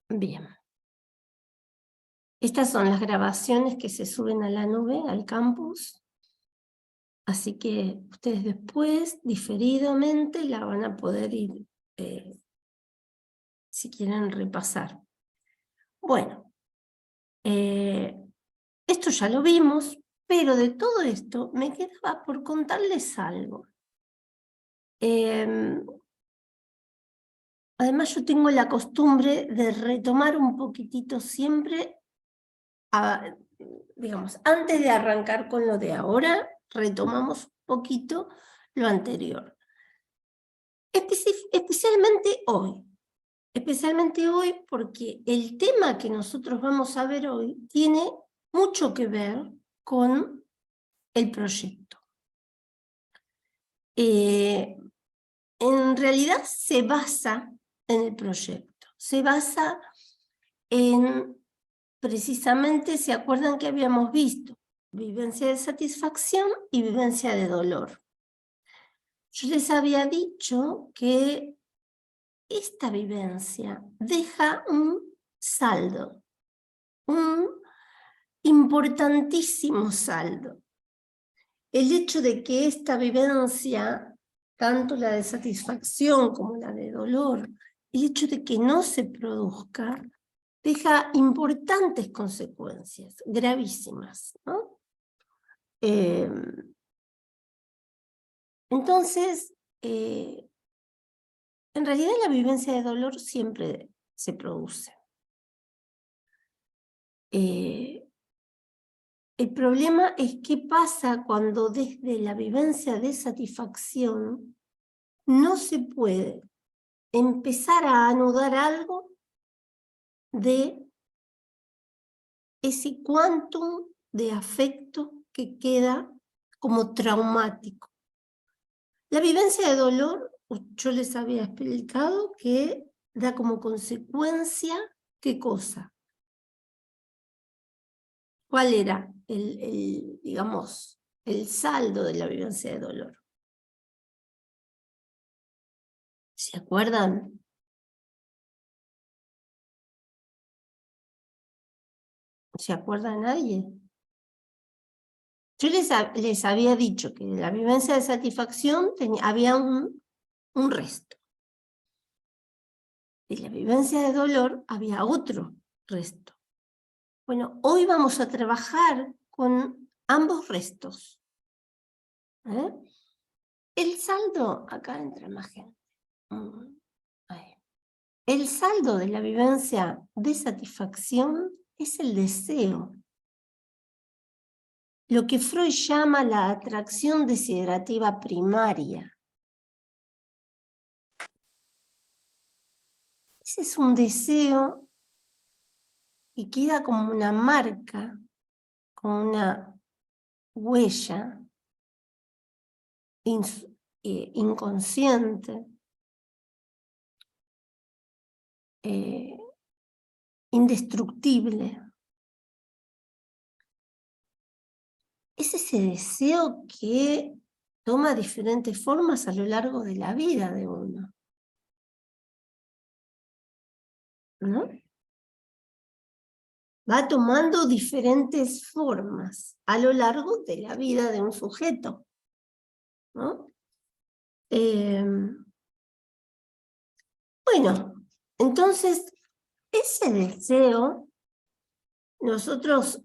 Bien. Estas son las grabaciones que se suben a la nube, al campus. Así que ustedes después, diferidamente, la van a poder ir, si quieren, repasar. Bueno, esto ya lo vimos, pero de todo esto me quedaba por contarles algo. Además, yo tengo la costumbre de retomar un poquitito siempre, digamos, antes de arrancar con lo de ahora, retomamos un poquito lo anterior. Especialmente hoy porque el tema que nosotros vamos a ver hoy tiene mucho que ver con el proyecto. En realidad se basa en el proyecto, se basa en, precisamente, ¿se acuerdan que habíamos visto? Vivencia de satisfacción y vivencia de dolor. Yo les había dicho que esta vivencia deja un saldo, un importantísimo saldo. El hecho de que esta vivencia, tanto la de satisfacción como la de dolor, el hecho de que no se produzca, deja importantes consecuencias, gravísimas, ¿no? Entonces, en realidad la vivencia de dolor siempre se produce. El problema es qué pasa cuando desde la vivencia de satisfacción no se puede empezar a anudar algo de ese quantum de afecto que queda como traumático. La vivencia de dolor, yo les había explicado que da como consecuencia, ¿qué cosa? ¿Cuál era digamos, el saldo de la vivencia de dolor? ¿Se acuerdan? ¿Se acuerda nadie? Yo les había dicho que en la vivencia de satisfacción había un resto. En la vivencia de dolor había otro resto. Bueno, hoy vamos a trabajar con ambos restos. El saldo, acá entra más gente. El saldo de la vivencia de satisfacción es el deseo. Lo que Freud llama la atracción desiderativa primaria. Ese es un deseo que queda como una marca, como una huella inconsciente, indestructible. Es ese deseo que toma diferentes formas a lo largo de la vida de uno, ¿no? Va tomando diferentes formas a lo largo de la vida de un sujeto, ¿no? Bueno, entonces, ese deseo, nosotros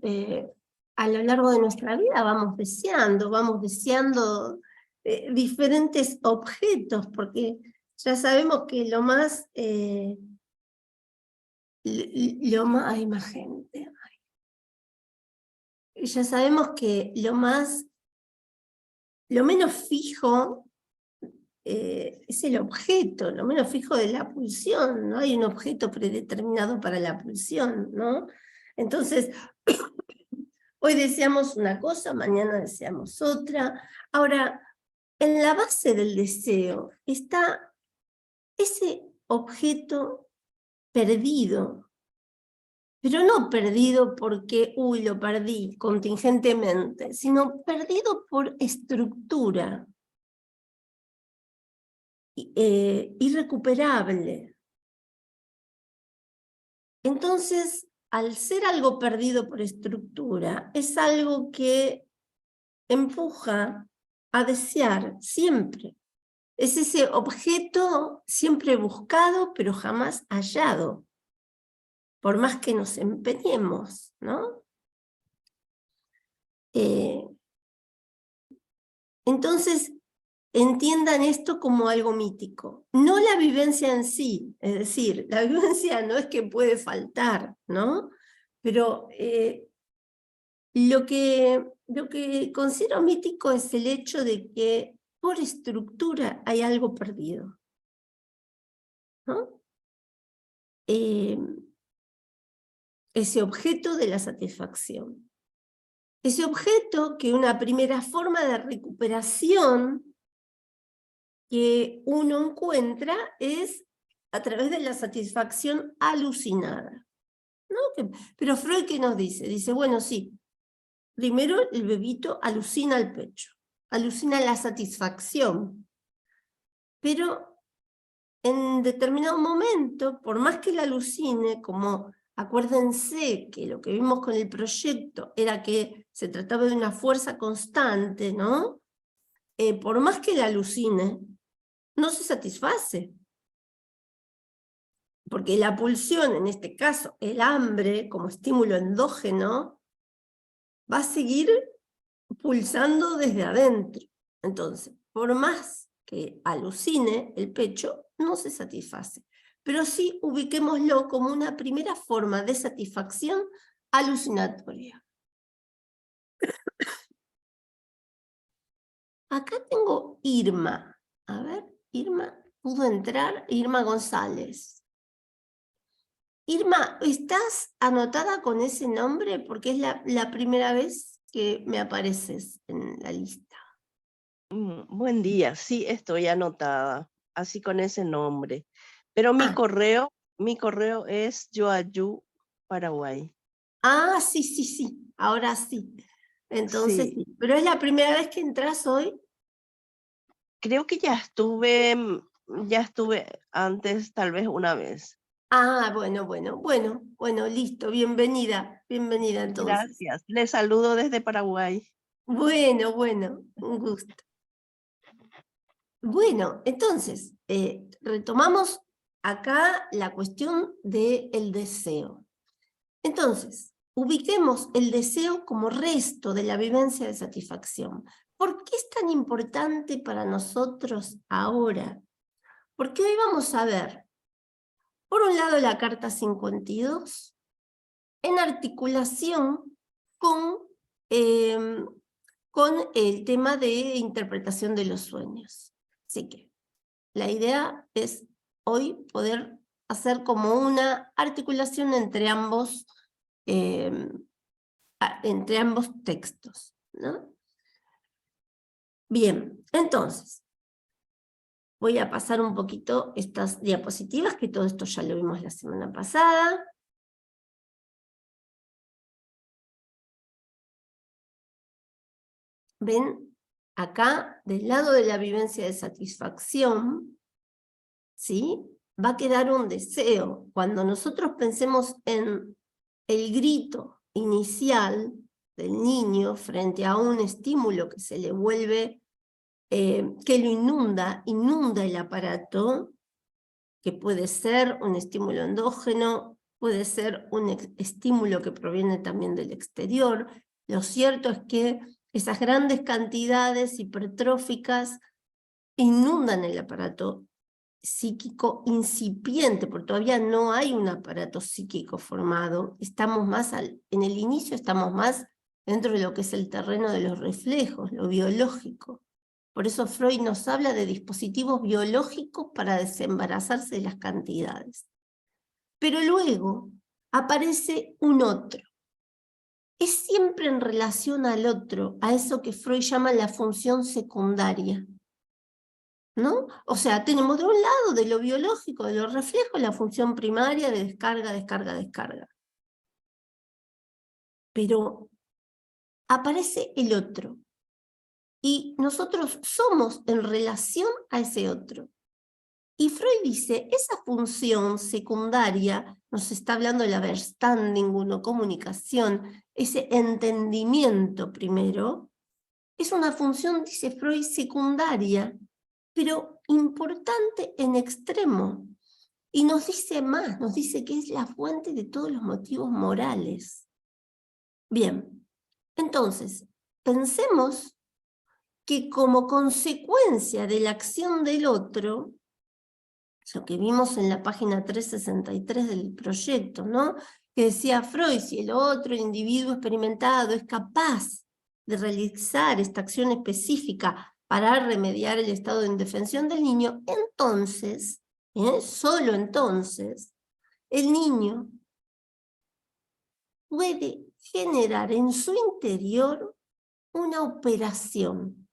a lo largo de nuestra vida vamos deseando diferentes objetos, porque ya sabemos que hay más gente. Ya sabemos que lo menos fijo es el objeto, lo menos fijo de la pulsión, no hay un objeto predeterminado para la pulsión, ¿no? Entonces, hoy deseamos una cosa, mañana deseamos otra. Ahora, en la base del deseo está ese objeto perdido, pero no perdido porque, lo perdí contingentemente, sino perdido por estructura, irrecuperable. Entonces, al ser algo perdido por estructura, es algo que empuja a desear siempre. Es ese objeto siempre buscado, pero jamás hallado, por más que nos empeñemos, ¿no? Entonces, entiendan esto como algo mítico, no la vivencia en sí, es decir, la vivencia no es que puede faltar, ¿no? Pero lo que considero mítico es el hecho de que por estructura hay algo perdido, ¿no? Ese objeto de la satisfacción. Ese objeto que una primera forma de recuperación que uno encuentra es a través de la satisfacción alucinada, ¿no? Pero Freud, ¿qué nos dice? Dice, bueno, sí, primero el bebito alucina el pecho, alucina la satisfacción, pero en determinado momento, por más que la alucine, como acuérdense que lo que vimos con el proyecto era que se trataba de una fuerza constante, ¿no? Por más que la alucine, no se satisface. Porque la pulsión, en este caso el hambre como estímulo endógeno, va a seguir pulsando desde adentro. Entonces, por más que alucine el pecho, no se satisface. Pero sí ubiquémoslo como una primera forma de satisfacción alucinatoria. Acá tengo Irma. A ver, Irma, ¿pudo entrar? Irma González. Irma, ¿estás anotada con ese nombre? Porque es la primera vez que me apareces en la lista. Buen día, sí estoy anotada, así con ese nombre. Pero mi Ah, correo es Yoayu, Paraguay. sí, sí, sí, ahora sí. Entonces Sí, sí, pero es la primera vez que entras hoy. creo que ya estuve antes, tal vez una vez. Bueno, listo, bienvenida entonces. Gracias. Les saludo desde Paraguay. Bueno, un gusto. Bueno, entonces, retomamos acá la cuestión del deseo. Entonces, ubiquemos el deseo como resto de la vivencia de satisfacción. ¿Por qué es tan importante para nosotros ahora? Porque hoy vamos a ver, por un lado, la carta 52, en articulación con, eh, con el tema de interpretación de los sueños. Así que la idea es hoy poder hacer como una articulación entre ambos textos, ¿no? Bien, entonces, voy a pasar un poquito estas diapositivas, que todo esto ya lo vimos la semana pasada. Ven, acá, del lado de la vivencia de satisfacción, ¿sí? Va a quedar un deseo. Cuando nosotros pensemos en el grito inicial del niño frente a un estímulo que se le vuelve, que lo inunda el aparato, que puede ser un estímulo endógeno, puede ser un estímulo que proviene también del exterior. Lo cierto es que esas grandes cantidades hipertróficas inundan el aparato psíquico incipiente, porque todavía no hay un aparato psíquico formado. Estamos más en el inicio estamos más dentro de lo que es el terreno de los reflejos, lo biológico. Por eso Freud nos habla de dispositivos biológicos para desembarazarse de las cantidades. Pero luego aparece un otro. Es siempre en relación al otro, a eso que Freud llama la función secundaria, ¿no? O sea, tenemos de un lado, de lo biológico, de los reflejos, la función primaria de descarga, descarga, descarga. Pero aparece el otro. Y nosotros somos en relación a ese otro. Y Freud dice, esa función secundaria, nos está hablando del understanding, una comunicación, ese entendimiento primero, es una función, dice Freud, secundaria, pero importante en extremo. Y nos dice más, nos dice que es la fuente de todos los motivos morales. Bien, entonces, pensemos que como consecuencia de la acción del otro, lo que vimos en la página 363 del proyecto, ¿no? Que decía Freud, si el otro, el individuo experimentado, es capaz de realizar esta acción específica para remediar el estado de indefensión del niño, entonces, solo entonces, el niño puede generar en su interior una operación.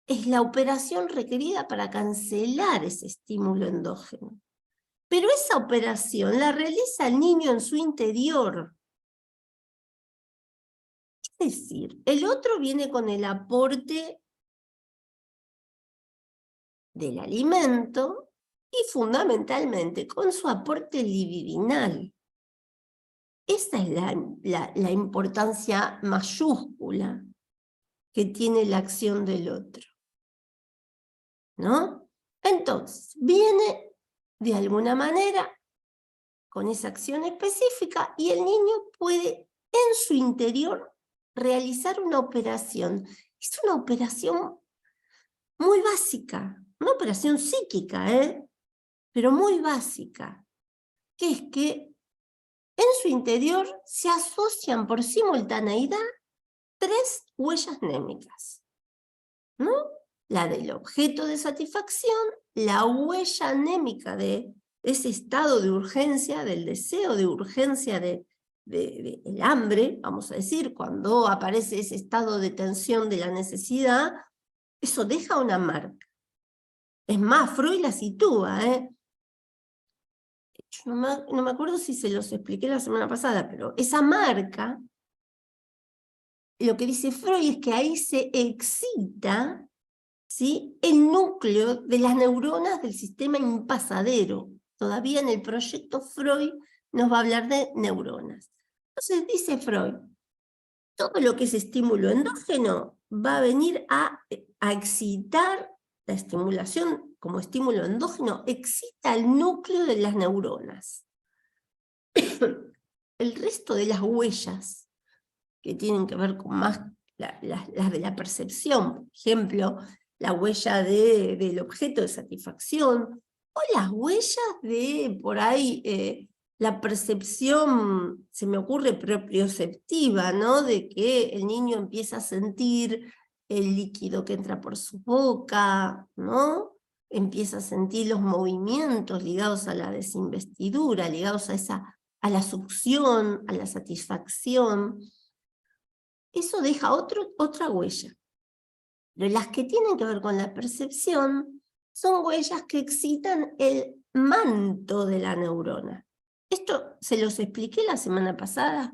Es la operación requerida para cancelar ese estímulo endógeno. Pero esa operación la realiza el niño en su interior. Es decir, el otro viene con el aporte del alimento y fundamentalmente con su aporte libidinal. Esa es la importancia mayúscula que tiene la acción del otro, ¿no? Entonces, viene de alguna manera con esa acción específica y el niño puede en su interior realizar una operación. Es una operación muy básica, una operación psíquica, pero muy básica, que es que en su interior se asocian por simultaneidad 3 huellas némicas, ¿no? La del objeto de satisfacción, la huella anémica de ese estado de urgencia, del deseo de urgencia del hambre, vamos a decir, cuando aparece ese estado de tensión de la necesidad, eso deja una marca. Es más, Freud la sitúa, Yo no me acuerdo si se los expliqué la semana pasada, pero esa marca, lo que dice Freud es que ahí se excita, ¿sí?, el núcleo de las neuronas del sistema impasadero. Todavía en el proyecto Freud nos va a hablar de neuronas. Entonces dice Freud, todo lo que es estímulo endógeno va a venir a excitar, la estimulación como estímulo endógeno excita el núcleo de las neuronas. El resto de las huellas que tienen que ver con más las de la percepción, por ejemplo, la huella del objeto de satisfacción, o las huellas de, por ahí, la percepción, se me ocurre, proprioceptiva, ¿no? De que el niño empieza a sentir el líquido que entra por su boca, ¿no? Empieza a sentir los movimientos ligados a la desinvestidura, ligados a la succión, a la satisfacción. Eso deja otra huella. Pero las que tienen que ver con la percepción son huellas que excitan el manto de la neurona. Esto se los expliqué la semana pasada.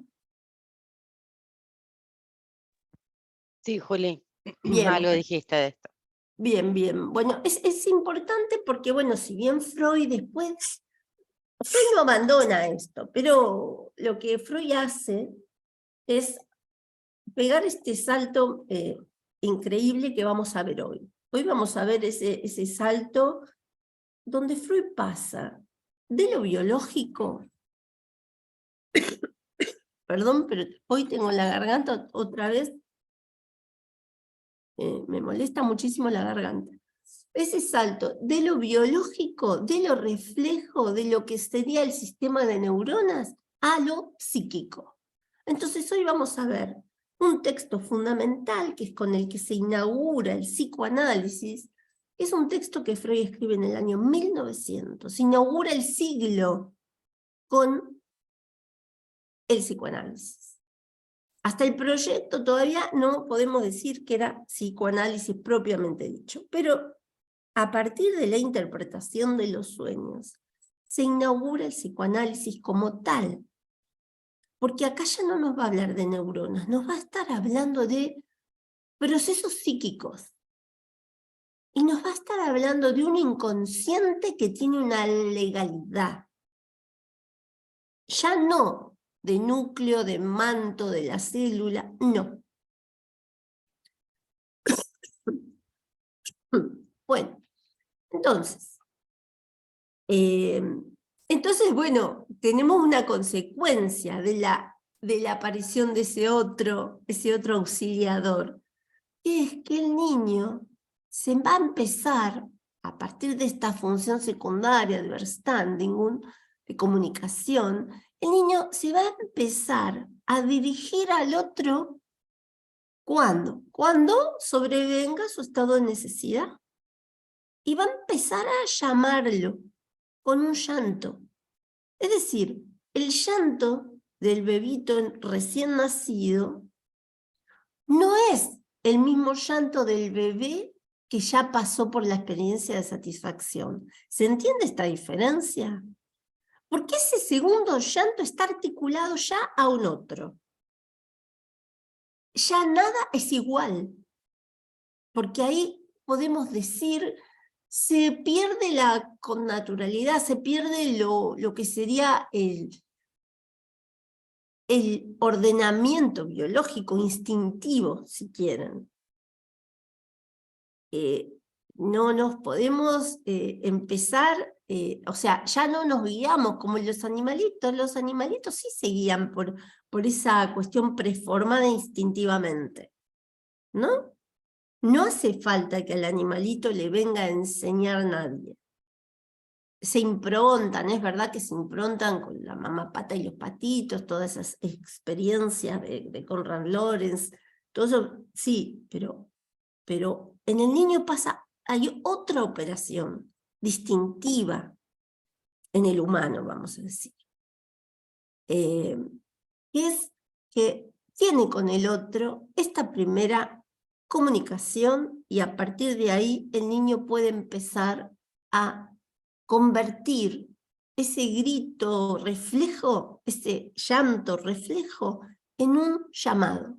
Sí, Juli, Bien. algo dijiste de esto. Bien, bien. Bueno, es importante porque, bueno, si bien Freud después... Freud no abandona esto, pero lo que Freud hace es pegar este salto increíble que vamos a ver hoy. Hoy vamos a ver ese salto donde Freud pasa de lo biológico, perdón, pero hoy tengo la garganta otra vez, me molesta muchísimo la garganta. Ese salto de lo biológico, de lo reflejo, de lo que sería el sistema de neuronas, a lo psíquico. Entonces hoy vamos a ver un texto fundamental que es con el que se inaugura el psicoanálisis. Es un texto que Freud escribe en el año 1900. Se inaugura el siglo con el psicoanálisis. Hasta el proyecto todavía no podemos decir que era psicoanálisis propiamente dicho, pero a partir de la interpretación de los sueños, se inaugura el psicoanálisis como tal. Porque acá ya no nos va a hablar de neuronas, nos va a estar hablando de procesos psíquicos. y nos va a estar hablando de un inconsciente que tiene una legalidad. Ya no de núcleo, de manto, de la célula, no. Bueno, entonces, bueno, tenemos una consecuencia de la aparición de ese otro auxiliador, que es que el niño se va a empezar, a partir de esta función secundaria de understanding, de comunicación, el niño se va a empezar a dirigir al otro. ¿Cuándo? Cuando sobrevenga su estado de necesidad. Y va a empezar a llamarlo con un llanto. Es decir, el llanto del bebito recién nacido no es el mismo llanto del bebé que ya pasó por la experiencia de satisfacción. ¿Se entiende esta diferencia? Porque ese segundo llanto está articulado ya a un otro. Ya nada es igual. Porque ahí podemos decir, se pierde la connaturalidad, se pierde lo que sería el ordenamiento biológico, instintivo, si quieren. No nos podemos empezar, o sea, ya no nos guiamos como los animalitos sí se guían por esa cuestión preformada instintivamente, ¿no? No hace falta que al animalito le venga a enseñar a nadie. Se improntan, es verdad que se improntan con la mamá pata y los patitos, todas esas experiencias de Conrad Lorenz, todo eso, sí, pero en el niño hay otra operación distintiva en el humano, vamos a decir, que es que tiene con el otro esta primera comunicación y a partir de ahí el niño puede empezar a convertir ese grito reflejo, ese llanto reflejo, en un llamado.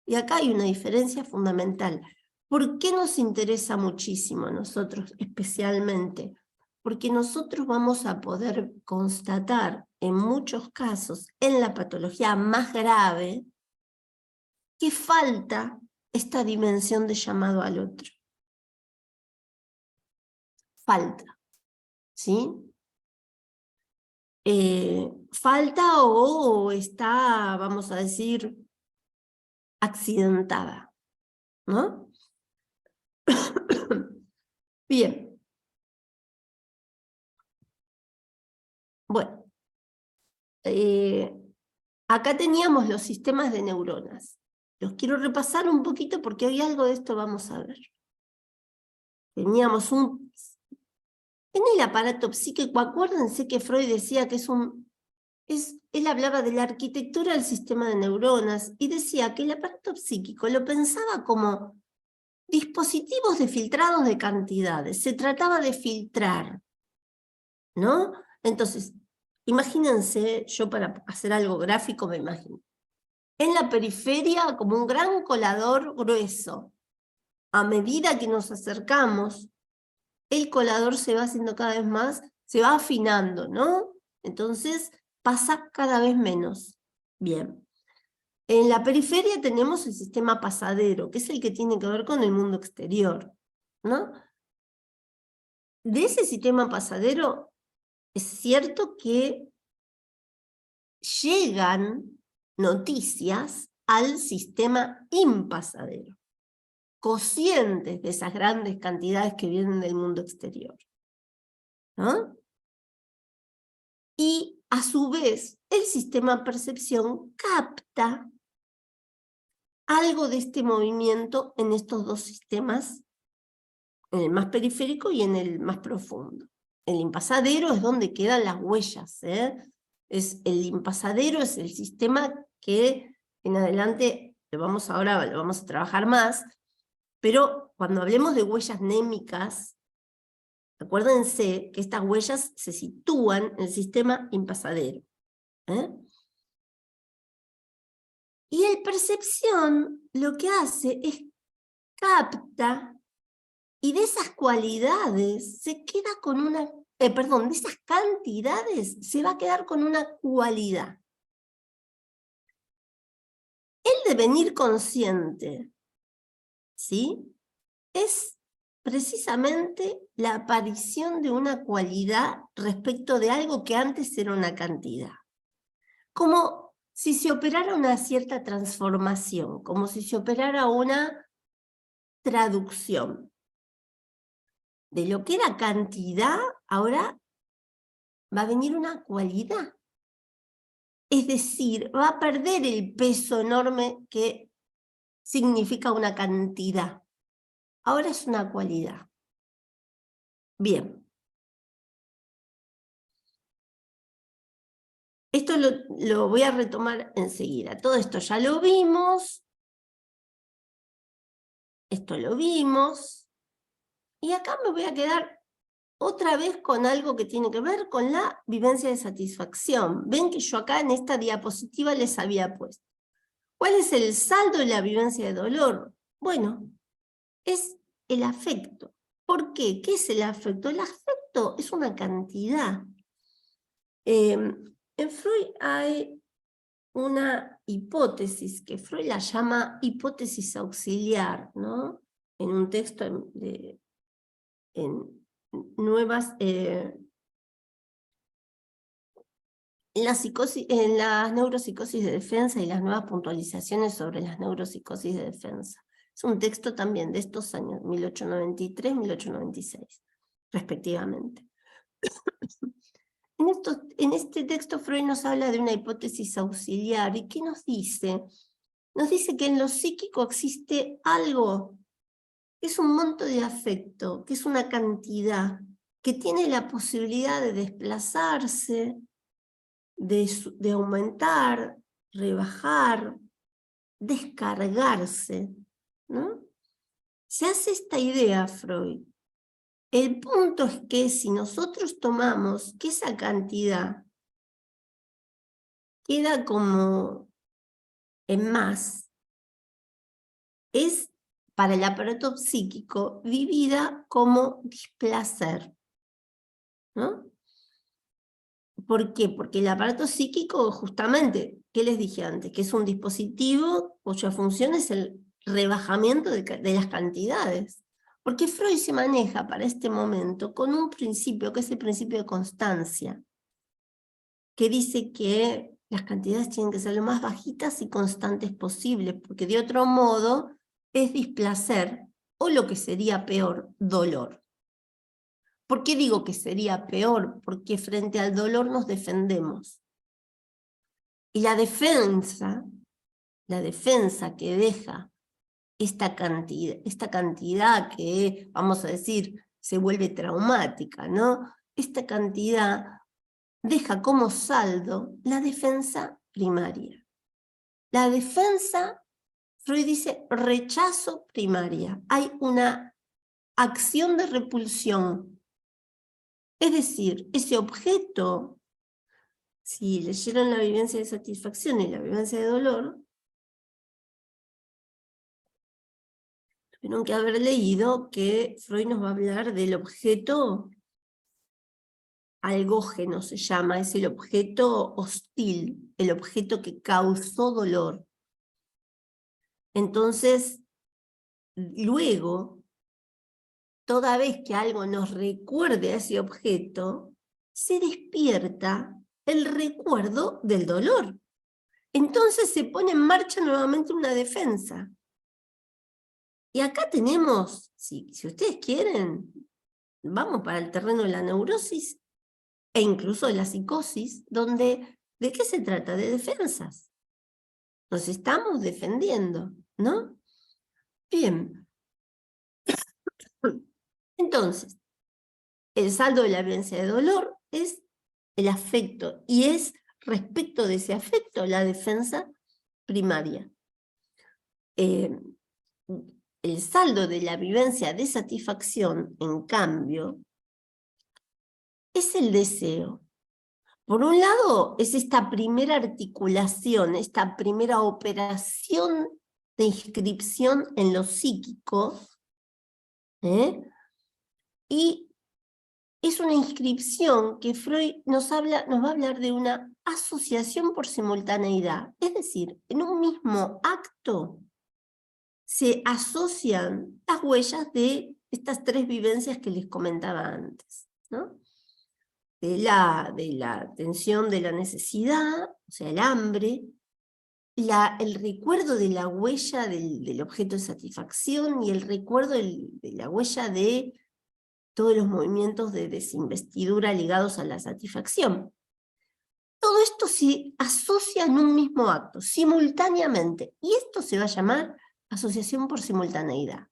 Y acá hay una diferencia fundamental. ¿Por qué nos interesa muchísimo a nosotros especialmente? Porque nosotros vamos a poder constatar en muchos casos, en la patología más grave, que falta esta dimensión de llamado al otro. Falta, ¿sí? Falta o está, vamos a decir, accidentada, ¿no? Bien. Bueno. Acá teníamos los sistemas de neuronas. Los quiero repasar un poquito porque hoy algo de esto vamos a ver. Teníamos en el aparato psíquico, acuérdense que Freud decía que él hablaba de la arquitectura del sistema de neuronas y decía que el aparato psíquico lo pensaba como dispositivos de filtrados de cantidades. Se trataba de filtrar, ¿no? Entonces, imagínense, yo para hacer algo gráfico me imagino, en la periferia como un gran colador grueso. A medida que nos acercamos, el colador se va haciendo cada vez más, se va afinando, ¿no? Entonces pasa cada vez menos. Bien. En la periferia tenemos el sistema pasadero, que es el que tiene que ver con el mundo exterior, ¿no? De ese sistema pasadero es cierto que llegan noticias al sistema impasadero, cocientes de esas grandes cantidades que vienen del mundo exterior, ¿no? Y a su vez, el sistema percepción capta algo de este movimiento en estos dos sistemas, en el más periférico y en el más profundo. El impasadero es donde quedan las huellas, ¿eh? El impasadero es el sistema que en adelante ahora lo vamos a trabajar más, pero cuando hablemos de huellas némicas, acuérdense que estas huellas se sitúan en el sistema impasadero, ¿eh? Y el percepción lo que hace es capta Y de esas cualidades se queda con una, perdón, de esas cantidades se va a quedar con una cualidad. El devenir consciente, ¿sí? Es precisamente la aparición de una cualidad respecto de algo que antes era una cantidad. Como si se operara una cierta transformación, como si se operara una traducción. De lo que era cantidad, ahora va a venir una cualidad. Es decir, va a perder el peso enorme que significa una cantidad. Ahora es una cualidad. Bien. Esto lo voy a retomar enseguida. Todo esto ya lo vimos. Esto lo vimos. Y acá me voy a quedar otra vez con algo que tiene que ver con la vivencia de satisfacción. Ven que yo acá en esta diapositiva les había puesto. ¿Cuál es el saldo de la vivencia de dolor? Bueno, es el afecto. ¿Por qué? ¿Qué es el afecto? El afecto es una cantidad. En Freud hay una hipótesis que Freud la llama hipótesis auxiliar, ¿no? En un texto en las neuropsicosis de defensa y las nuevas puntualizaciones sobre las neuropsicosis de defensa. Es un texto también de estos años, 1893-1896, respectivamente. En este texto Freud nos habla de una hipótesis auxiliar. ¿Y qué nos dice? Nos dice que en lo psíquico existe algo que es un monto de afecto, que es una cantidad, que tiene la posibilidad de desplazarse, de aumentar, rebajar, descargarse, ¿no? Se hace esta idea, Freud. El punto es que si nosotros tomamos que esa cantidad queda como en más, es para el aparato psíquico vivida como displacer, ¿no? ¿Por qué? Porque el aparato psíquico, justamente, ¿qué les dije antes? Que es un dispositivo cuya función es el rebajamiento de las cantidades. Porque Freud se maneja para este momento con un principio, que es el principio de constancia, que dice que las cantidades tienen que ser lo más bajitas y constantes posibles, porque de otro modo es displacer, o lo que sería peor, dolor. ¿Por qué digo que sería peor? Porque frente al dolor nos defendemos. Y la defensa que deja esta cantidad que, vamos a decir, se vuelve traumática, ¿no? Esta cantidad deja como saldo la defensa primaria. La defensa, Freud dice, rechazo primaria. Hay una acción de repulsión. Es decir, ese objeto, si leyeron la vivencia de satisfacción y la vivencia de dolor, tuvieron que haber leído que Freud nos va a hablar del objeto algógeno, se llama, es el objeto hostil, el objeto que causó dolor. Entonces, luego, toda vez que algo nos recuerde a ese objeto, se despierta el recuerdo del dolor. Entonces se pone en marcha nuevamente una defensa. Y acá tenemos, si ustedes quieren, vamos para el terreno de la neurosis e incluso de la psicosis, donde, ¿de qué se trata? De defensas. Nos estamos defendiendo, ¿no? Bien. Entonces, el saldo de la vivencia de dolor es el afecto, y es respecto de ese afecto la defensa primaria. El saldo de la vivencia de satisfacción, en cambio, es el deseo. Por un lado, es esta primera articulación, esta primera operación de inscripción en lo psíquico, ¿eh? Y es una inscripción que Freud nos va a hablar de una asociación por simultaneidad. Es decir, en un mismo acto se asocian las huellas de estas tres vivencias que les comentaba antes, ¿no? De la tensión de la necesidad, o sea, el hambre, el recuerdo de la huella del objeto de satisfacción y el recuerdo de la huella de todos los movimientos de desinvestidura ligados a la satisfacción. Todo esto se asocia en un mismo acto, simultáneamente, y esto se va a llamar asociación por simultaneidad.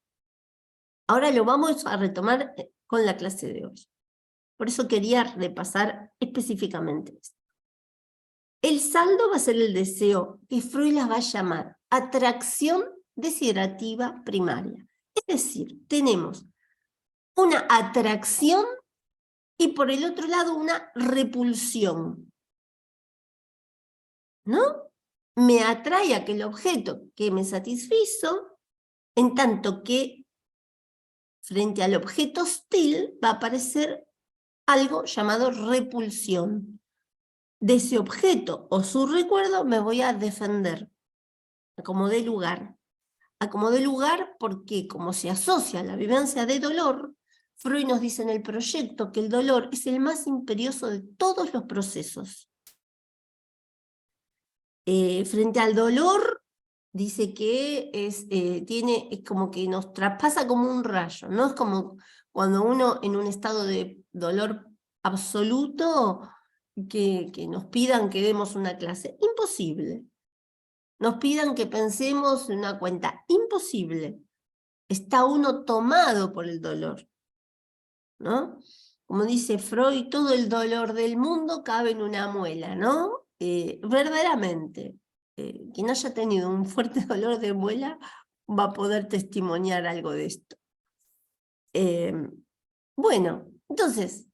Ahora lo vamos a retomar con la clase de hoy. Por eso quería repasar específicamente esto. El saldo va a ser el deseo que Freud las va a llamar atracción desiderativa primaria. Es decir, tenemos una atracción y por el otro lado una repulsión, ¿no? Me atrae aquel objeto que me satisfizo, en tanto que frente al objeto hostil va a aparecer algo llamado repulsión. De ese objeto o su recuerdo me voy a defender, como dé lugar. Acomodé lugar porque, como se asocia a la vivencia de dolor, Freud nos dice en el proyecto que el dolor es el más imperioso de todos los procesos. Frente al dolor, dice que es como que nos traspasa como un rayo, ¿no? Es como cuando uno en un estado de dolor absoluto, que nos pidan que demos una clase. Imposible. Nos pidan que pensemos en una cuenta. Imposible. Está uno tomado por el dolor, ¿no? Como dice Freud, todo el dolor del mundo cabe en una muela, ¿no? Verdaderamente, quien haya tenido un fuerte dolor de muela va a poder testimoniar algo de esto. Bueno, entonces,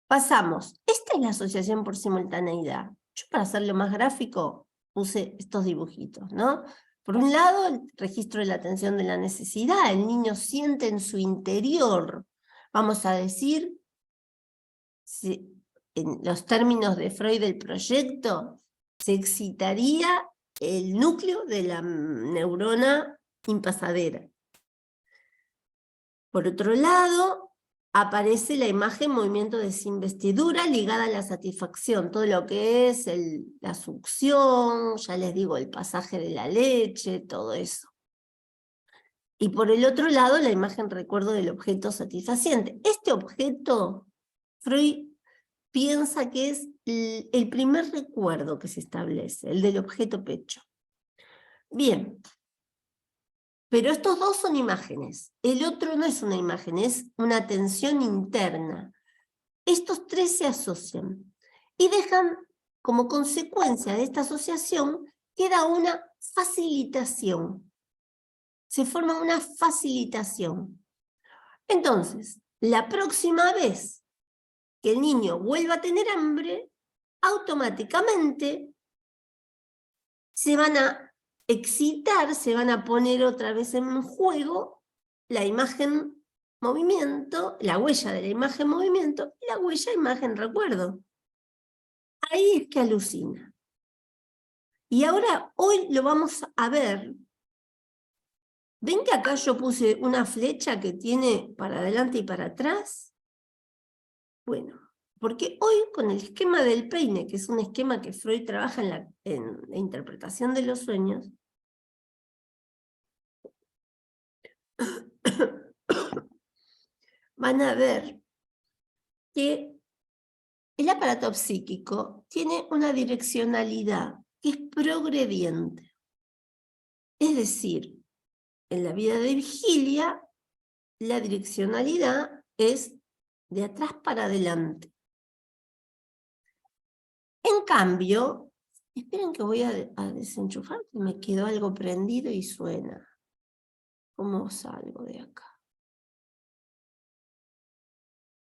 pasamos. Esta es la asociación por simultaneidad. Yo, para hacerlo más gráfico, puse estos dibujitos, ¿no? Por un lado, el registro de la atención de la necesidad. El niño siente en su interior, vamos a decir, en los términos de Freud del proyecto, se excitaría el núcleo de la neurona impasadera. Por otro lado, aparece la imagen movimiento de desinvestidura ligada a la satisfacción, todo lo que es la succión, ya les digo, el pasaje de la leche, todo eso. Y por el otro lado, la imagen recuerdo del objeto satisfaciente. Este objeto, Freud piensa que es el primer recuerdo que se establece, el del objeto pecho. Bien, pero estos dos son imágenes. El otro no es una imagen, es una tensión interna. Estos tres se asocian y dejan como consecuencia de esta asociación, queda una facilitación. Se forma una facilitación. Entonces, la próxima vez que el niño vuelva a tener hambre, automáticamente se van a excitar, se van a poner otra vez en juego la imagen movimiento, la huella de la imagen movimiento y la huella imagen recuerdo. Ahí es que alucina. Y ahora, hoy lo vamos a ver. ¿Ven que acá yo puse una flecha que tiene para adelante y para atrás? Bueno, porque hoy con el esquema del peine, que es un esquema que Freud trabaja en la interpretación de los sueños, van a ver que el aparato psíquico tiene una direccionalidad que es progrediente. Es decir, en la vida de vigilia, la direccionalidad es de atrás para adelante. En cambio, esperen que voy a desenchufar, que me quedó algo prendido y suena. ¿Cómo salgo de acá?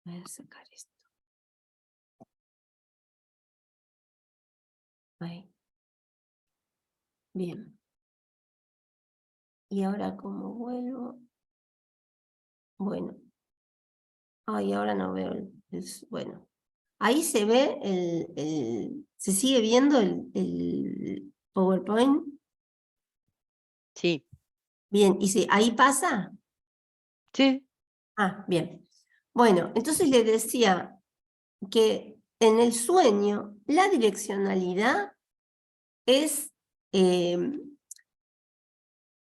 Voy a sacar esto. Ahí. Bien. Y ahora, ¿cómo vuelvo? Bueno. Ay, ahora no veo bueno. Ahí se ve ¿se sigue viendo el PowerPoint? Sí, Bien, ¿y si ahí pasa? sí, Ah, bien. Bueno, entonces les decía que en el sueño la direccionalidad es,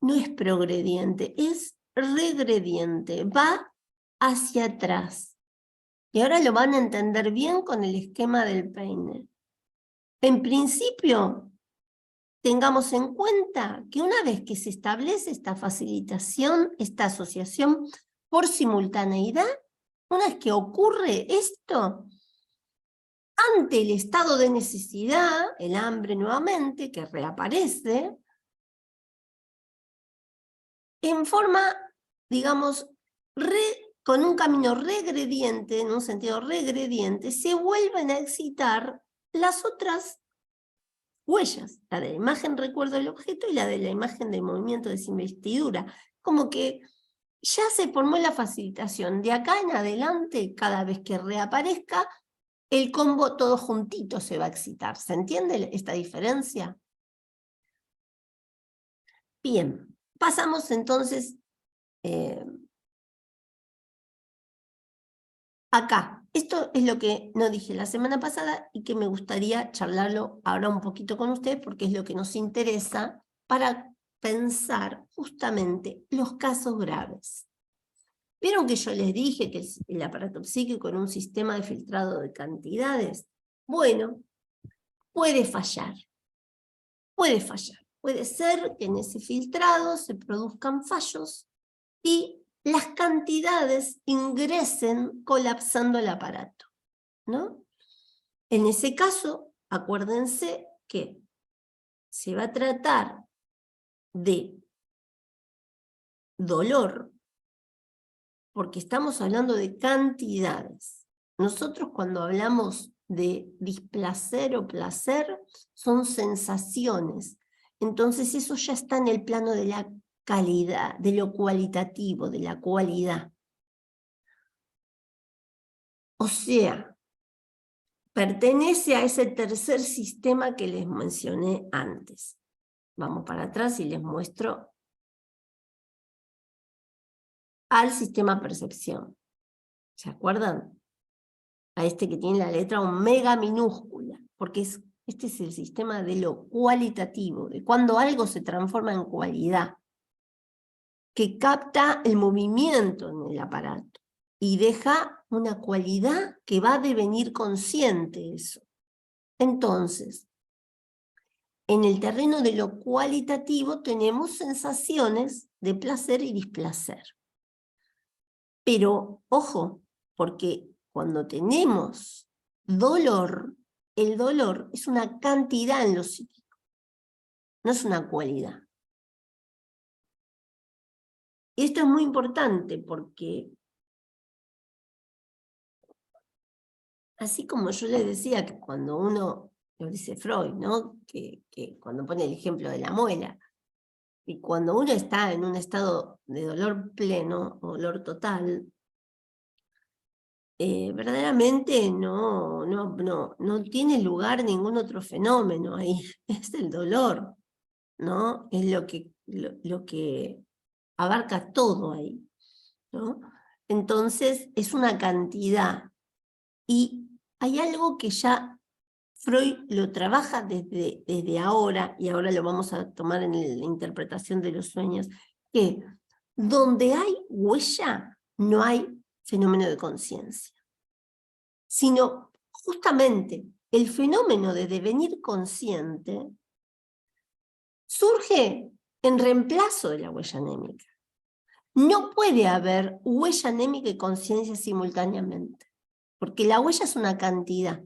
no es progrediente, es regrediente, va hacia atrás. Y ahora lo van a entender bien con el esquema del peine. En principio, tengamos en cuenta que una vez que se establece esta facilitación, esta asociación por simultaneidad, una vez que ocurre esto, ante el estado de necesidad, el hambre nuevamente, que reaparece, en forma, digamos, con un camino regrediente, en un sentido regrediente, se vuelven a excitar las otras huellas, la de la imagen recuerdo del objeto y la de la imagen del movimiento de desinvestidura. Como que ya se formó la facilitación. De acá en adelante, cada vez que reaparezca, el combo todo juntito se va a excitar. ¿Se entiende esta diferencia? Bien, pasamos entonces acá. Esto es lo que no dije la semana pasada y que me gustaría charlarlo ahora un poquito con ustedes porque es lo que nos interesa para pensar justamente los casos graves. ¿Vieron que yo les dije que el aparato psíquico en un sistema de filtrado de cantidades? Bueno, puede fallar. Puede fallar. Puede ser que en ese filtrado se produzcan fallos y las cantidades ingresen colapsando el aparato, ¿no? En ese caso, acuérdense que se va a tratar de dolor, porque estamos hablando de cantidades. Nosotros cuando hablamos de displacer o placer, son sensaciones. Entonces eso ya está en el plano de la calidad, de lo cualitativo, de la cualidad. O sea, pertenece a ese tercer sistema que les mencioné antes. Vamos para atrás y les muestro al sistema percepción. ¿Se acuerdan? A este que tiene la letra omega minúscula, porque este es el sistema de lo cualitativo, de cuando algo se transforma en cualidad, que capta el movimiento en el aparato y deja una cualidad que va a devenir consciente eso. Entonces, en el terreno de lo cualitativo tenemos sensaciones de placer y displacer. Pero, ojo, porque cuando tenemos dolor, el dolor es una cantidad en lo psíquico, no es una cualidad. Y esto es muy importante porque, así como yo les decía que cuando uno, lo dice Freud, ¿no? que cuando pone el ejemplo de la muela, y cuando uno está en un estado de dolor pleno, dolor total, verdaderamente no tiene lugar ningún otro fenómeno ahí, es el dolor, ¿no? Es lo que abarca todo ahí, ¿no? Entonces es una cantidad, y hay algo que ya Freud lo trabaja desde ahora, y ahora lo vamos a tomar en la interpretación de los sueños, que donde hay huella no hay fenómeno de conciencia, sino justamente el fenómeno de devenir consciente surge en reemplazo de la huella anémica. No puede haber huella anémica y conciencia simultáneamente, porque la huella es una cantidad.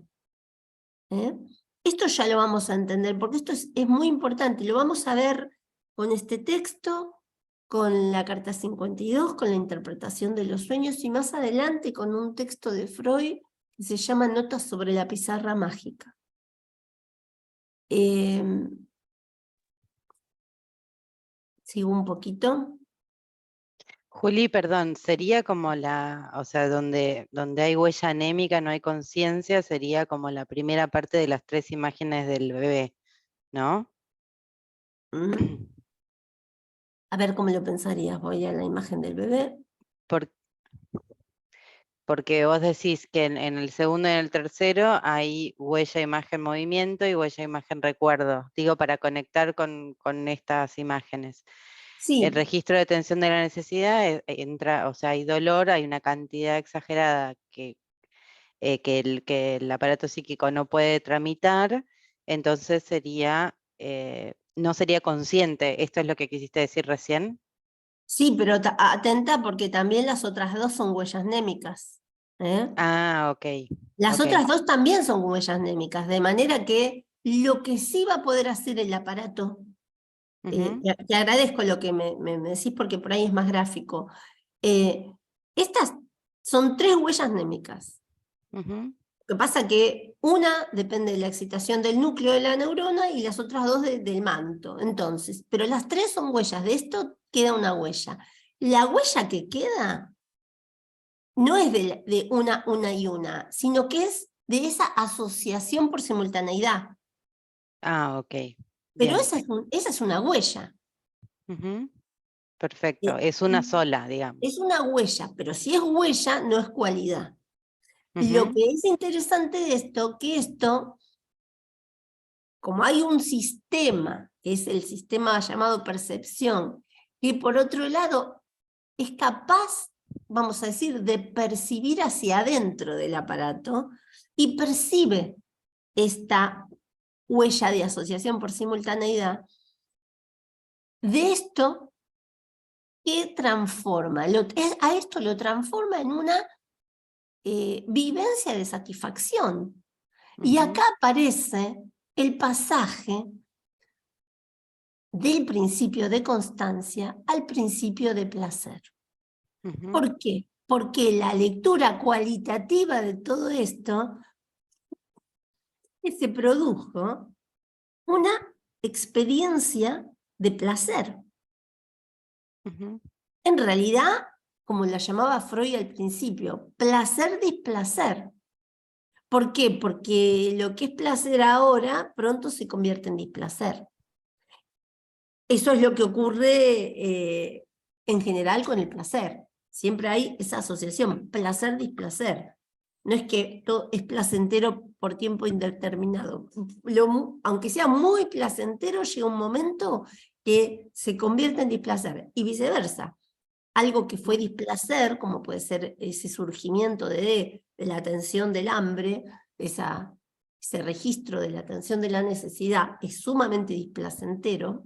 Esto ya lo vamos a entender, porque esto es muy importante, lo vamos a ver con este texto, con la carta 52, con la interpretación de los sueños, y más adelante con un texto de Freud que se llama Notas sobre la pizarra mágica. Sigo un poquito. Juli, perdón, sería como o sea, donde hay huella anémica, no hay conciencia, sería como la primera parte de las 3 imágenes del bebé, ¿no? ¿Mm? A ver cómo lo pensarías. Voy a la imagen del bebé. Por- Porque vos decís que en el segundo y en el tercero hay huella, imagen, movimiento y huella, imagen, recuerdo. Digo, para conectar con estas imágenes. El Sí, registro de atención de la necesidad entra, o sea, hay dolor, hay una cantidad exagerada que el aparato psíquico no puede tramitar, entonces no sería consciente. ¿Esto es lo que quisiste decir recién? sí, pero atenta porque también las otras dos son huellas némicas. ¿Eh? Ah, ok, Las ok. otras dos también son huellas némicas, de manera que lo que sí va a poder hacer el aparato, Ujú, te agradezco lo que me decís porque por ahí es más gráfico. Eh, Estas son 3 huellas némicas. ujú, Lo que pasa que una depende de la excitación del núcleo de la neurona y las otras dos del manto. Entonces, pero las 3 son huellas. De esto queda una huella. La huella que queda no es de una y una, sino que es de esa asociación por simultaneidad. Ah, ok, Pero bien. esa es una huella. Ujú, perfecto, Eh, es una sola, digamos. Es una huella, pero si es huella, no es cualidad. Lo Ujú, que es interesante de esto, que esto, como hay un sistema, que es el sistema llamado percepción, que por otro lado es capaz, vamos a decir, de percibir hacia adentro del aparato y percibe esta huella de asociación por simultaneidad, de esto que transforma, a esto lo transforma en una vivencia de satisfacción. Y acá ujú, aparece el pasaje del principio de constancia al principio de placer. ujú, ¿Por qué? Porque la lectura cualitativa de todo esto es que se produjo una experiencia de placer. ujú, En realidad, como la llamaba Freud al principio, placer-displacer. ¿Por qué? Porque lo que es placer ahora pronto se convierte en displacer. Eso es lo que ocurre en general con el placer. Siempre hay esa asociación, placer-displacer. No es que todo es placentero por tiempo indeterminado. Aunque sea muy placentero, llega un momento que se convierte en displacer y viceversa. Algo que fue displacer, como puede ser ese surgimiento de la atención del hambre, ese registro de la atención de la necesidad, es sumamente displacentero,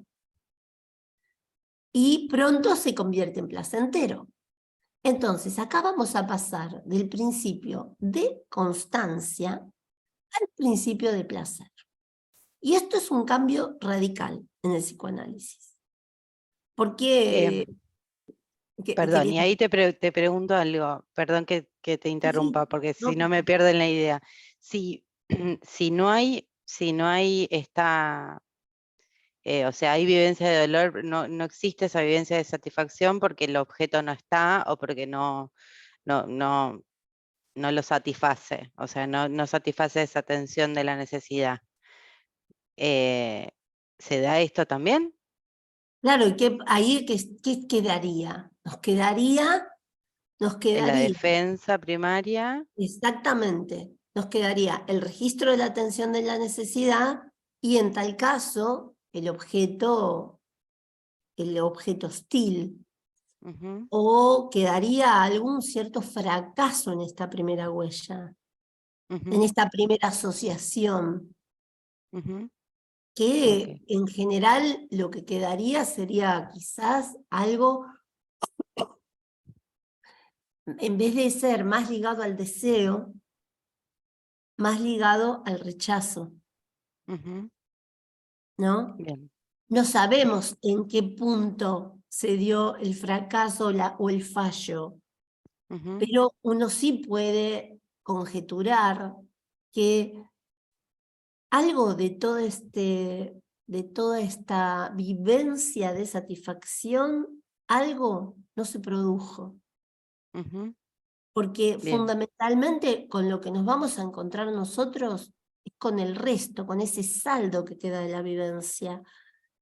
y pronto se convierte en placentero. Entonces, acá vamos a pasar del principio de constancia al principio de placer. Y esto es un cambio radical en el psicoanálisis. Em, Porque, Perdón, y ahí te pregunto algo, perdón que te sí, sí, interrumpa, porque si no, no me pierdo en la idea. Si, si no hay esta, o sea, hay vivencia de dolor, no existe esa vivencia de satisfacción porque el objeto no está o porque no, no, no lo satisface, o sea, no satisface esa tensión de la necesidad. Eh, ¿Se da esto también? claro, y ahí ¿qué quedaría? Nos En la quedaría, defensa primaria. exactamente, nos quedaría el registro de la atención de la necesidad y en tal caso el objeto hostil, Ujú, o quedaría algún cierto fracaso en esta primera huella, en ujú, esta primera asociación, ujú, ok. que en general lo que quedaría sería quizás algo, en vez de ser más ligado al deseo, más ligado al rechazo, Ujú, ¿no? bien. No sabemos en qué punto se dio el fracaso o el fallo, Ujú, pero uno sí puede conjeturar que algo de toda esta vivencia de satisfacción algo no se produjo. Ujú. Porque Bien. fundamentalmente con lo que nos vamos a encontrar nosotros es con el resto, con ese saldo que queda de la vivencia,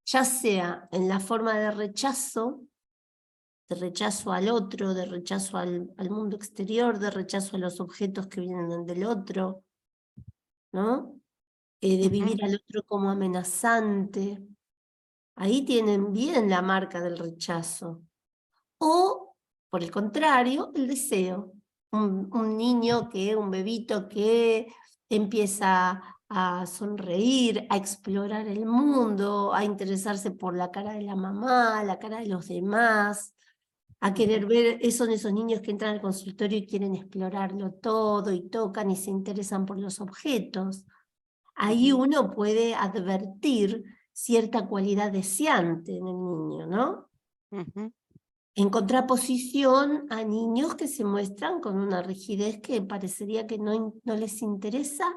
ya sea en la forma de rechazo al otro, de rechazo al mundo exterior, de rechazo a los objetos que vienen del otro, ¿no? De vivir al otro como amenazante. Ahí tienen bien la marca del rechazo. O, por el contrario, el deseo. Un niño, un bebito que empieza a sonreír, a explorar el mundo, a interesarse por la cara de la mamá, la cara de los demás, a querer ver, son esos niños que entran al consultorio y quieren explorarlo todo y tocan y se interesan por los objetos. Ahí uno puede advertir cierta cualidad deseante en el niño, ¿no? En contraposición a niños que se muestran con una rigidez que parecería que no les interesa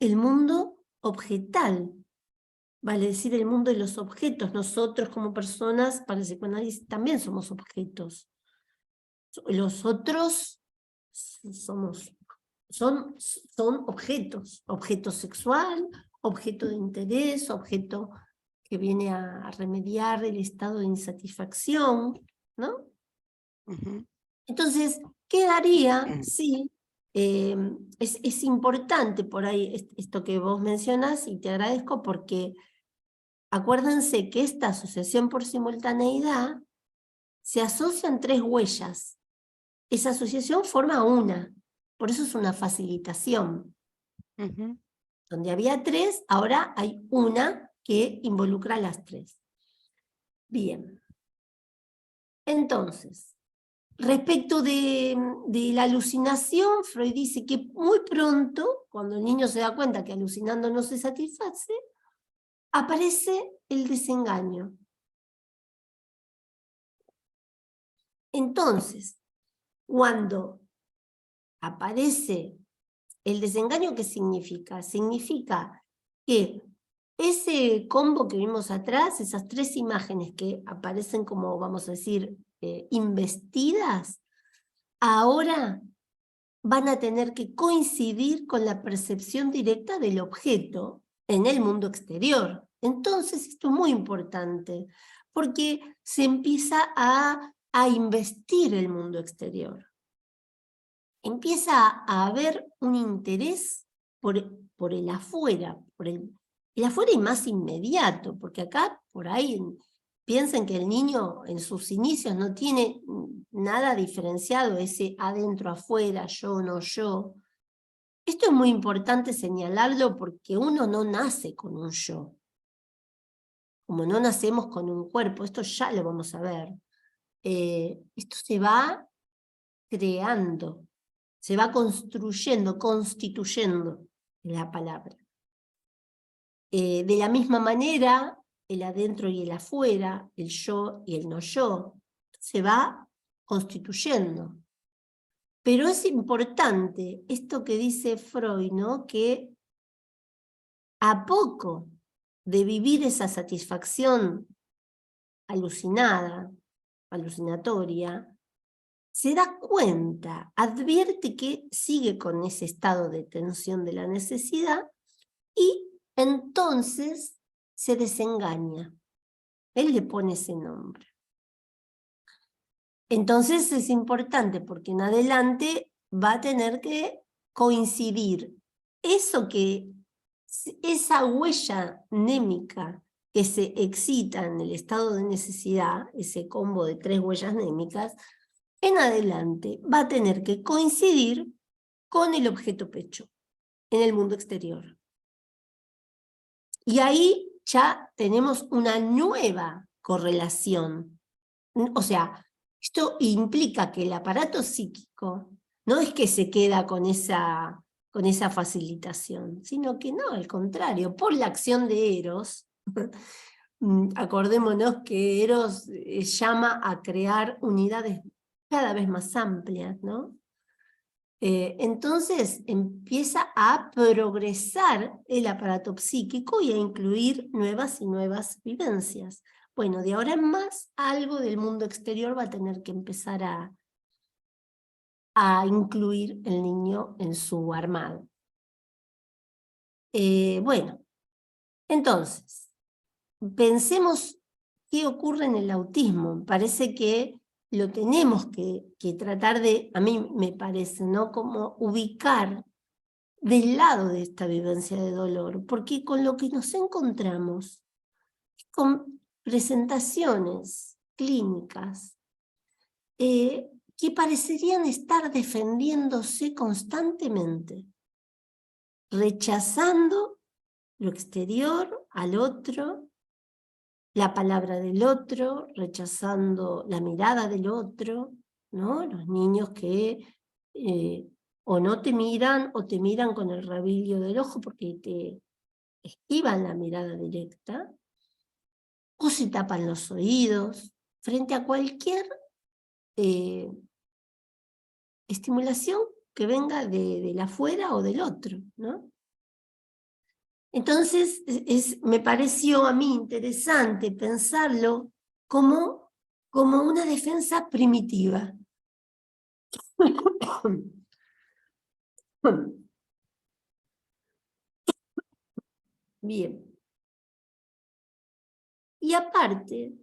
el mundo objetal, vale decir, el mundo de los objetos. Nosotros como personas, para el psicoanálisis, también somos objetos. Los otros son objetos, objeto sexual, objeto de interés, objeto que viene a remediar el estado de insatisfacción, ¿no? Entonces, quedaría, sí, es importante por ahí esto que vos mencionás y te agradezco porque acuérdense que esta asociación por simultaneidad se asocian 3 huellas. Esa asociación forma una, por eso es una facilitación. Donde había 3, ahora hay una que involucra a las 3. Bien. Entonces, respecto de la alucinación, Freud dice que muy pronto, cuando el niño se da cuenta que alucinando no se satisface, aparece el desengaño. Entonces, cuando aparece el desengaño, ¿qué significa? Significa que ese combo que vimos atrás, esas 3 imágenes que aparecen como, vamos a decir, investidas, ahora van a tener que coincidir con la percepción directa del objeto en el mundo exterior. Entonces, esto es muy importante, porque se empieza a investir el mundo exterior. Empieza a haber un interés por el afuera, el afuera y más inmediato, porque acá, por ahí, piensen que el niño en sus inicios no tiene nada diferenciado, ese adentro, afuera, yo, no yo. Esto es muy importante señalarlo porque uno no nace con un yo. Como no nacemos con un cuerpo, esto ya lo vamos a ver. Esto se va creando, se va construyendo, constituyendo la palabra. De la misma manera, el adentro y el afuera, el yo y el no yo, se va constituyendo. Pero es importante esto que dice Freud, ¿no? Que a poco de vivir esa satisfacción alucinatoria, se da cuenta, advierte que sigue con ese estado de tensión de la necesidad y entonces se desengaña. Él le pone ese nombre. Entonces es importante porque en adelante va a tener que coincidir esa huella némica que se excita en el estado de necesidad, ese combo de 3 huellas némicas, en adelante va a tener que coincidir con el objeto pecho en el mundo exterior. Y ahí ya tenemos una nueva correlación. O sea, esto implica que el aparato psíquico no es que se queda con esa facilitación, sino que no, al contrario, por la acción de Eros, acordémonos que Eros llama a crear unidades cada vez más amplias, ¿no? Entonces empieza a progresar el aparato psíquico y a incluir nuevas y nuevas vivencias. Bueno, de ahora en más, algo del mundo exterior va a tener que empezar a incluir el niño en su armado. Bueno, entonces, pensemos qué ocurre en el autismo. Parece que lo tenemos que tratar de, a mí me parece, ¿no? Como ubicar del lado de esta vivencia de dolor, porque con lo que nos encontramos, con presentaciones clínicas que parecerían estar defendiéndose constantemente, rechazando lo exterior al otro, la palabra del otro, rechazando la mirada del otro, ¿no? Los niños que o no te miran o te miran con el rabillo del ojo porque te esquivan la mirada directa, o se tapan los oídos frente a cualquier estimulación que venga del afuera o del otro, ¿no? Entonces, me pareció a mí interesante pensarlo como una defensa primitiva. Bien. Y aparte,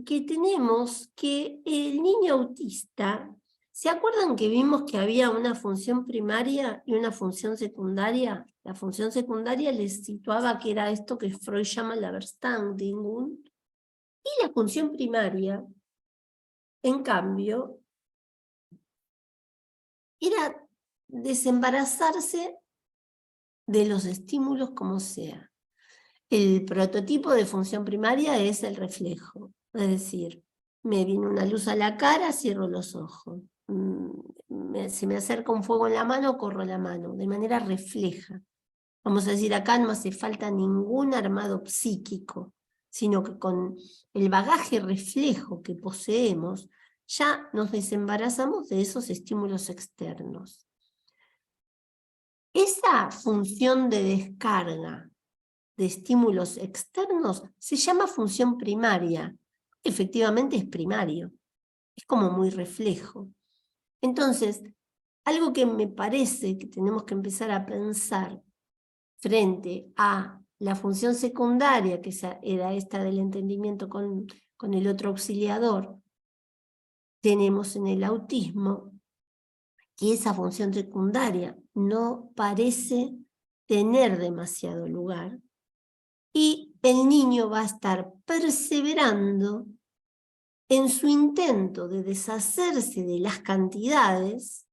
que tenemos que el niño autista, ¿se acuerdan que vimos que había una función primaria y una función secundaria? La función secundaria les situaba que era esto que Freud llama la Verständigung, y la función primaria, en cambio, era desembarazarse de los estímulos como sea. El prototipo de función primaria es el reflejo, es decir, me viene una luz a la cara, cierro los ojos. Se me acerca un fuego en la mano, corro la mano, de manera refleja. Vamos a decir, acá no hace falta ningún armado psíquico, sino que con el bagaje reflejo que poseemos, ya nos desembarazamos de esos estímulos externos. Esa función de descarga de estímulos externos se llama función primaria. Efectivamente es primario, es como muy reflejo. Entonces, algo que me parece que tenemos que empezar a pensar frente a la función secundaria, que era esta del entendimiento con el otro auxiliador, tenemos en el autismo que esa función secundaria no parece tener demasiado lugar, y el niño va a estar perseverando en su intento de deshacerse de las cantidades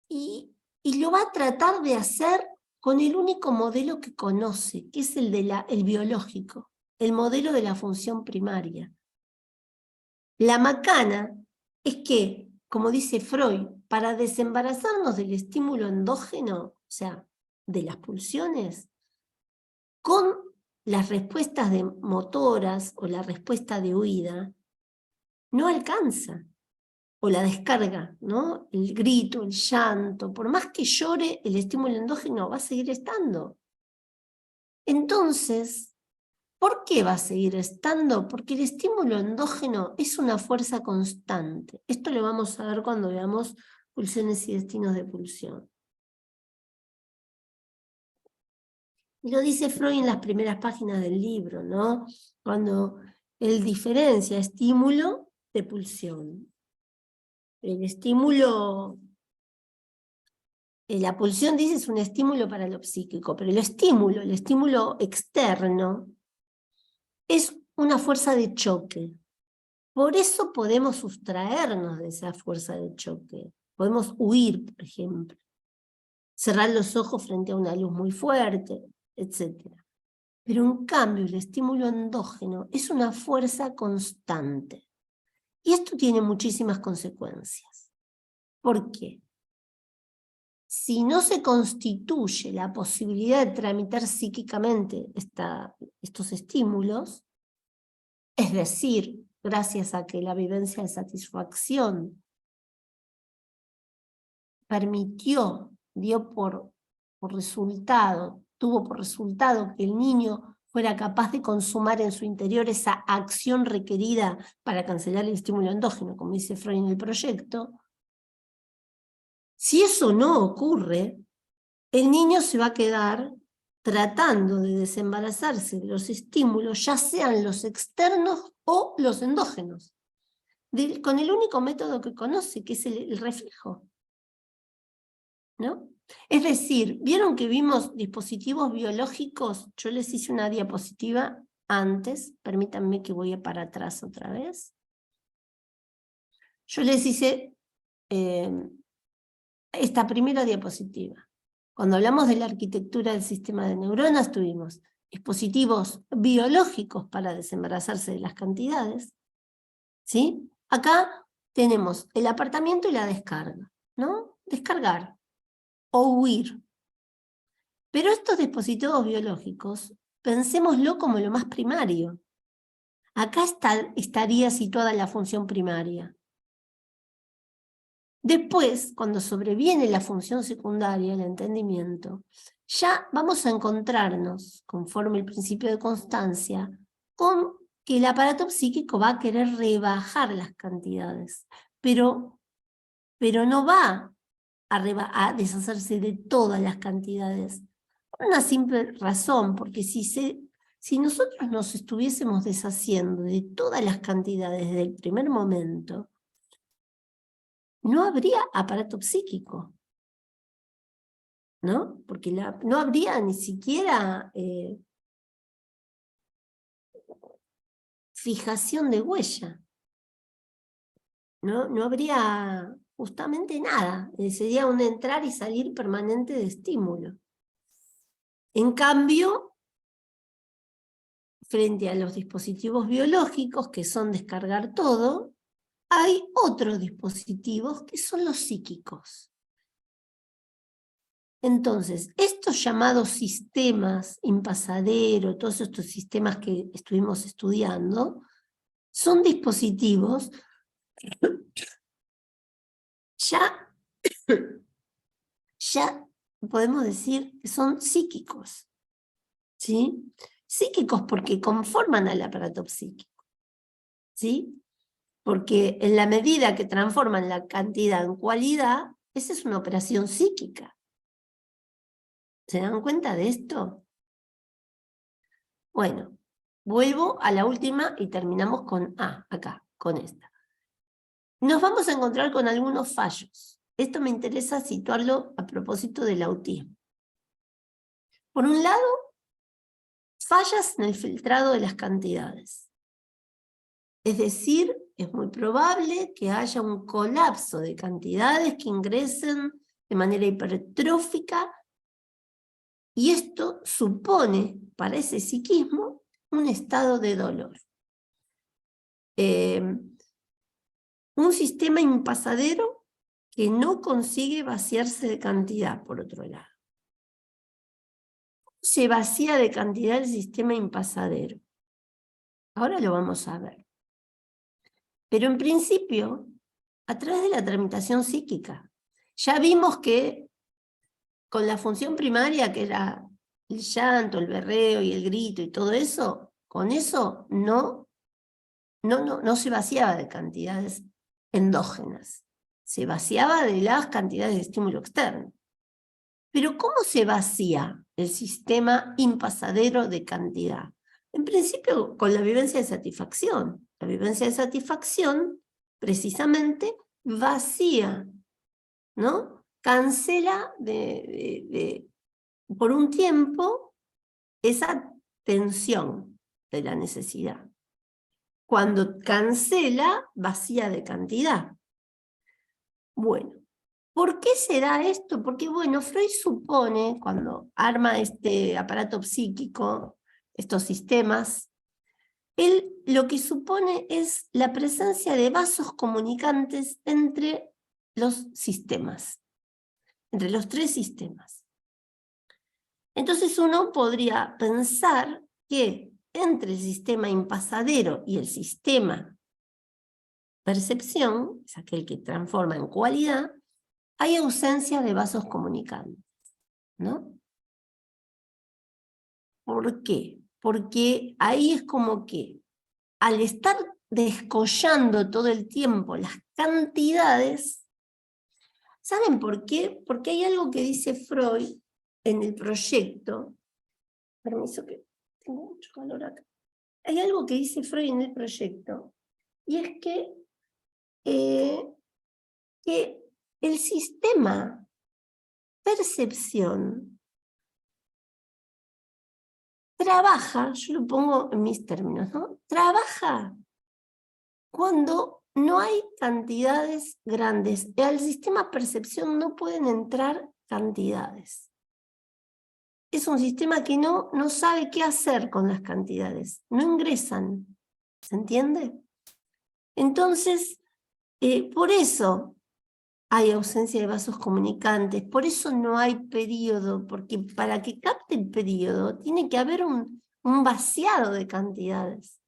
y lo va a tratar de hacer con el único modelo que conoce, que es el biológico, el modelo de la función primaria. La macana es que, como dice Freud, para desembarazarnos del estímulo endógeno, o sea, de las pulsiones, con las respuestas motoras o la respuesta de huida, no alcanza. O la descarga, ¿no? El grito, el llanto, por más que llore, el estímulo endógeno va a seguir estando. Entonces, ¿por qué va a seguir estando? Porque el estímulo endógeno es una fuerza constante. Esto lo vamos a ver cuando veamos pulsiones y destinos de pulsión. Y lo dice Freud en las primeras páginas del libro, ¿no? Cuando él diferencia estímulo de pulsión. El estímulo, la pulsión, dice, es un estímulo para lo psíquico, pero el estímulo externo, es una fuerza de choque. Por eso podemos sustraernos de esa fuerza de choque. Podemos huir, por ejemplo. Cerrar los ojos frente a una luz muy fuerte, etc. Pero en cambio el estímulo endógeno es una fuerza constante. Y esto tiene muchísimas consecuencias. ¿Por qué? Si no se constituye la posibilidad de tramitar psíquicamente estos estímulos, es decir, gracias a que la vivencia de satisfacción tuvo por resultado que el niño fuera capaz de consumar en su interior esa acción requerida para cancelar el estímulo endógeno, como dice Freud en el proyecto, si eso no ocurre, el niño se va a quedar tratando de desembarazarse de los estímulos, ya sean los externos o los endógenos, con el único método que conoce, que es el reflejo, ¿no? Es decir, ¿vieron que vimos dispositivos biológicos? Yo les hice una diapositiva antes, permítanme que voy para atrás otra vez. Yo les hice esta primera diapositiva. Cuando hablamos de la arquitectura del sistema de neuronas, tuvimos dispositivos biológicos para desembarazarse de las cantidades, ¿sí? Acá tenemos el apartamiento y la descarga, ¿no? Descargar o huir. Pero estos dispositivos biológicos, pensémoslo como lo más primario. Acá estaría situada la función primaria. Después, cuando sobreviene la función secundaria, el entendimiento, ya vamos a encontrarnos, conforme el principio de constancia, con que el aparato psíquico va a querer rebajar las cantidades, pero no va a deshacerse de todas las cantidades. Por una simple razón, porque si nosotros nos estuviésemos deshaciendo de todas las cantidades desde el primer momento, no habría aparato psíquico, ¿no? Porque no habría ni siquiera fijación de huella, ¿no? No habría justamente nada, sería un entrar y salir permanente de estímulo. En cambio, frente a los dispositivos biológicos, que son descargar todo, hay otros dispositivos que son los psíquicos. Entonces, estos llamados sistemas, impasadero, todos estos sistemas que estuvimos estudiando, son dispositivos ya podemos decir que son psíquicos, ¿sí? Psíquicos porque conforman al aparato psíquico, ¿sí? Porque en la medida que transforman la cantidad en cualidad, esa es una operación psíquica. ¿Se dan cuenta de esto? Bueno, vuelvo a la última y terminamos con acá, con esta. Nos vamos a encontrar con algunos fallos. Esto me interesa situarlo a propósito del autismo. Por un lado, fallas en el filtrado de las cantidades. Es decir, es muy probable que haya un colapso de cantidades que ingresen de manera hipertrófica, y esto supone para ese psiquismo un estado de dolor. Un sistema impasadero que no consigue vaciarse de cantidad, por otro lado. Se vacía de cantidad el sistema impasadero. Ahora lo vamos a ver. Pero en principio, a través de la tramitación psíquica. Ya vimos que con la función primaria, que era el llanto, el berreo y el grito y todo eso, con eso no se vaciaba de cantidades endógenas. Se vaciaba de las cantidades de estímulo externo. Pero ¿cómo se vacía el sistema impasadero de cantidad? En principio, con la vivencia de satisfacción. La vivencia de satisfacción, precisamente, vacía, ¿no? Cancela por un tiempo esa tensión de la necesidad. Cuando cancela, vacía de cantidad. Bueno, ¿por qué se da esto? Porque, bueno, Freud supone, cuando arma este aparato psíquico, estos sistemas, él lo que supone es la presencia de vasos comunicantes entre los sistemas, entre los tres sistemas. Entonces uno podría pensar que entre el sistema impasadero y el sistema percepción, es aquel que transforma en cualidad, hay ausencia de vasos comunicantes, ¿no? ¿Por qué? porque ahí es como que al estar descollando todo el tiempo las cantidades, ¿saben por qué? Porque hay algo que dice Freud en el proyecto. Permiso que tengo mucho calor acá. Hay algo que dice Freud en el proyecto, y es que el sistema percepción trabaja, yo lo pongo en mis términos, ¿no? Trabaja cuando no hay cantidades grandes. Al sistema percepción no pueden entrar cantidades. Es un sistema que no sabe qué hacer con las cantidades, no ingresan, ¿se entiende? Entonces, por eso hay ausencia de vasos comunicantes, por eso no hay periodo, porque para que capte el periodo tiene que haber un vaciado de cantidades.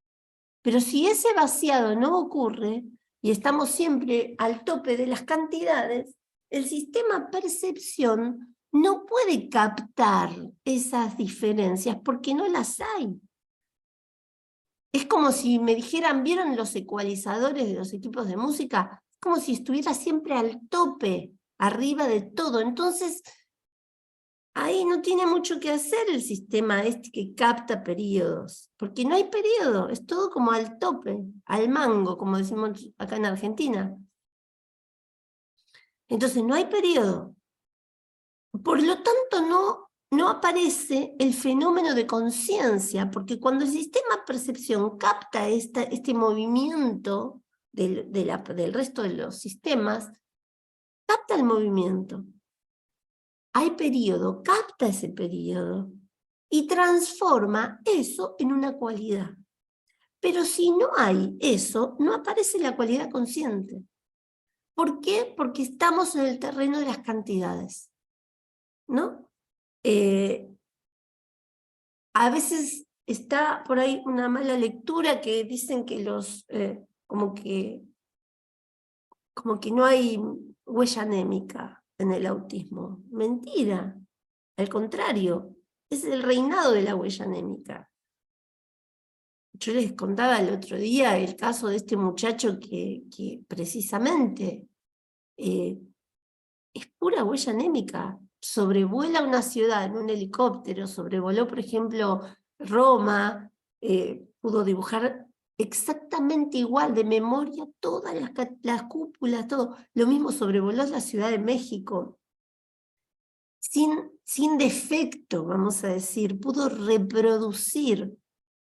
Pero si ese vaciado no ocurre, y estamos siempre al tope de las cantidades, el sistema percepción no puede captar esas diferencias porque no las hay. Es como si me dijeran, ¿vieron los ecualizadores de los equipos de música? Es como si estuviera siempre al tope, arriba de todo. Entonces, ahí no tiene mucho que hacer el sistema este que capta periodos, porque no hay periodo, es todo como al tope, al mango, como decimos acá en Argentina. Entonces no hay periodo. Por lo tanto, no aparece el fenómeno de conciencia, porque cuando el sistema percepción capta este movimiento del resto de los sistemas, capta el movimiento. Hay periodo, capta ese periodo y transforma eso en una cualidad. Pero si no hay eso, no aparece la cualidad consciente. ¿Por qué? Porque estamos en el terreno de las cantidades, ¿no? A veces está por ahí una mala lectura que dicen que como que no hay huella anémica en el autismo. Mentira. Al contrario, es el reinado de la huella anémica. Yo les contaba el otro día el caso de este muchacho que precisamente es pura huella anémica. Sobrevuela una ciudad en un helicóptero, sobrevoló, por ejemplo, Roma, pudo dibujar exactamente igual, de memoria, todas las cúpulas, todo. Lo mismo sobrevoló la Ciudad de México. Sin defecto, vamos a decir, pudo reproducir,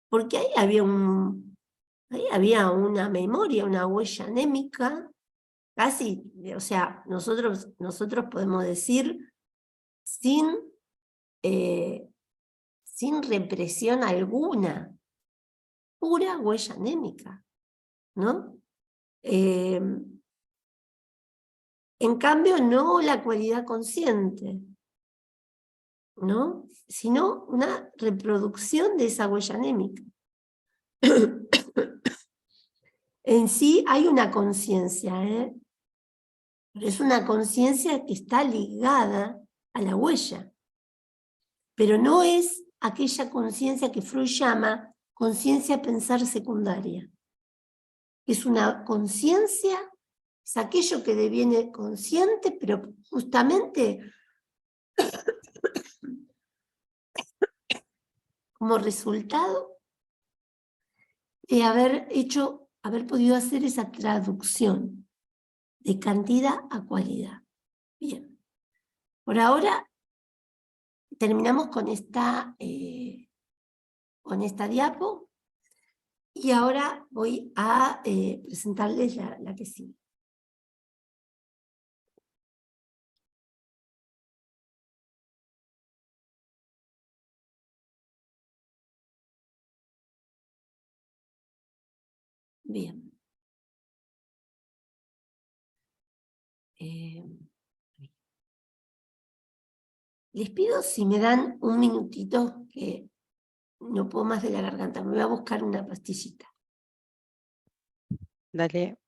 porque ahí había una memoria, una huella anémica, casi, o sea, nosotros podemos decir sin represión alguna, pura huella anémica, ¿no? En cambio, no la cualidad consciente, ¿no? Sino una reproducción de esa huella anémica. En sí hay una conciencia, pero es una conciencia que está ligada a la huella, pero no es aquella conciencia que Freud llama conciencia pensar secundaria. Es una conciencia, es aquello que deviene consciente, pero justamente como resultado de haber podido hacer esa traducción de cantidad a cualidad. Bien, por ahora terminamos con esta diapo y ahora voy a presentarles la que sigue. Bien. Les pido si me dan un minutito, que no puedo más de la garganta, me voy a buscar una pastillita. Dale.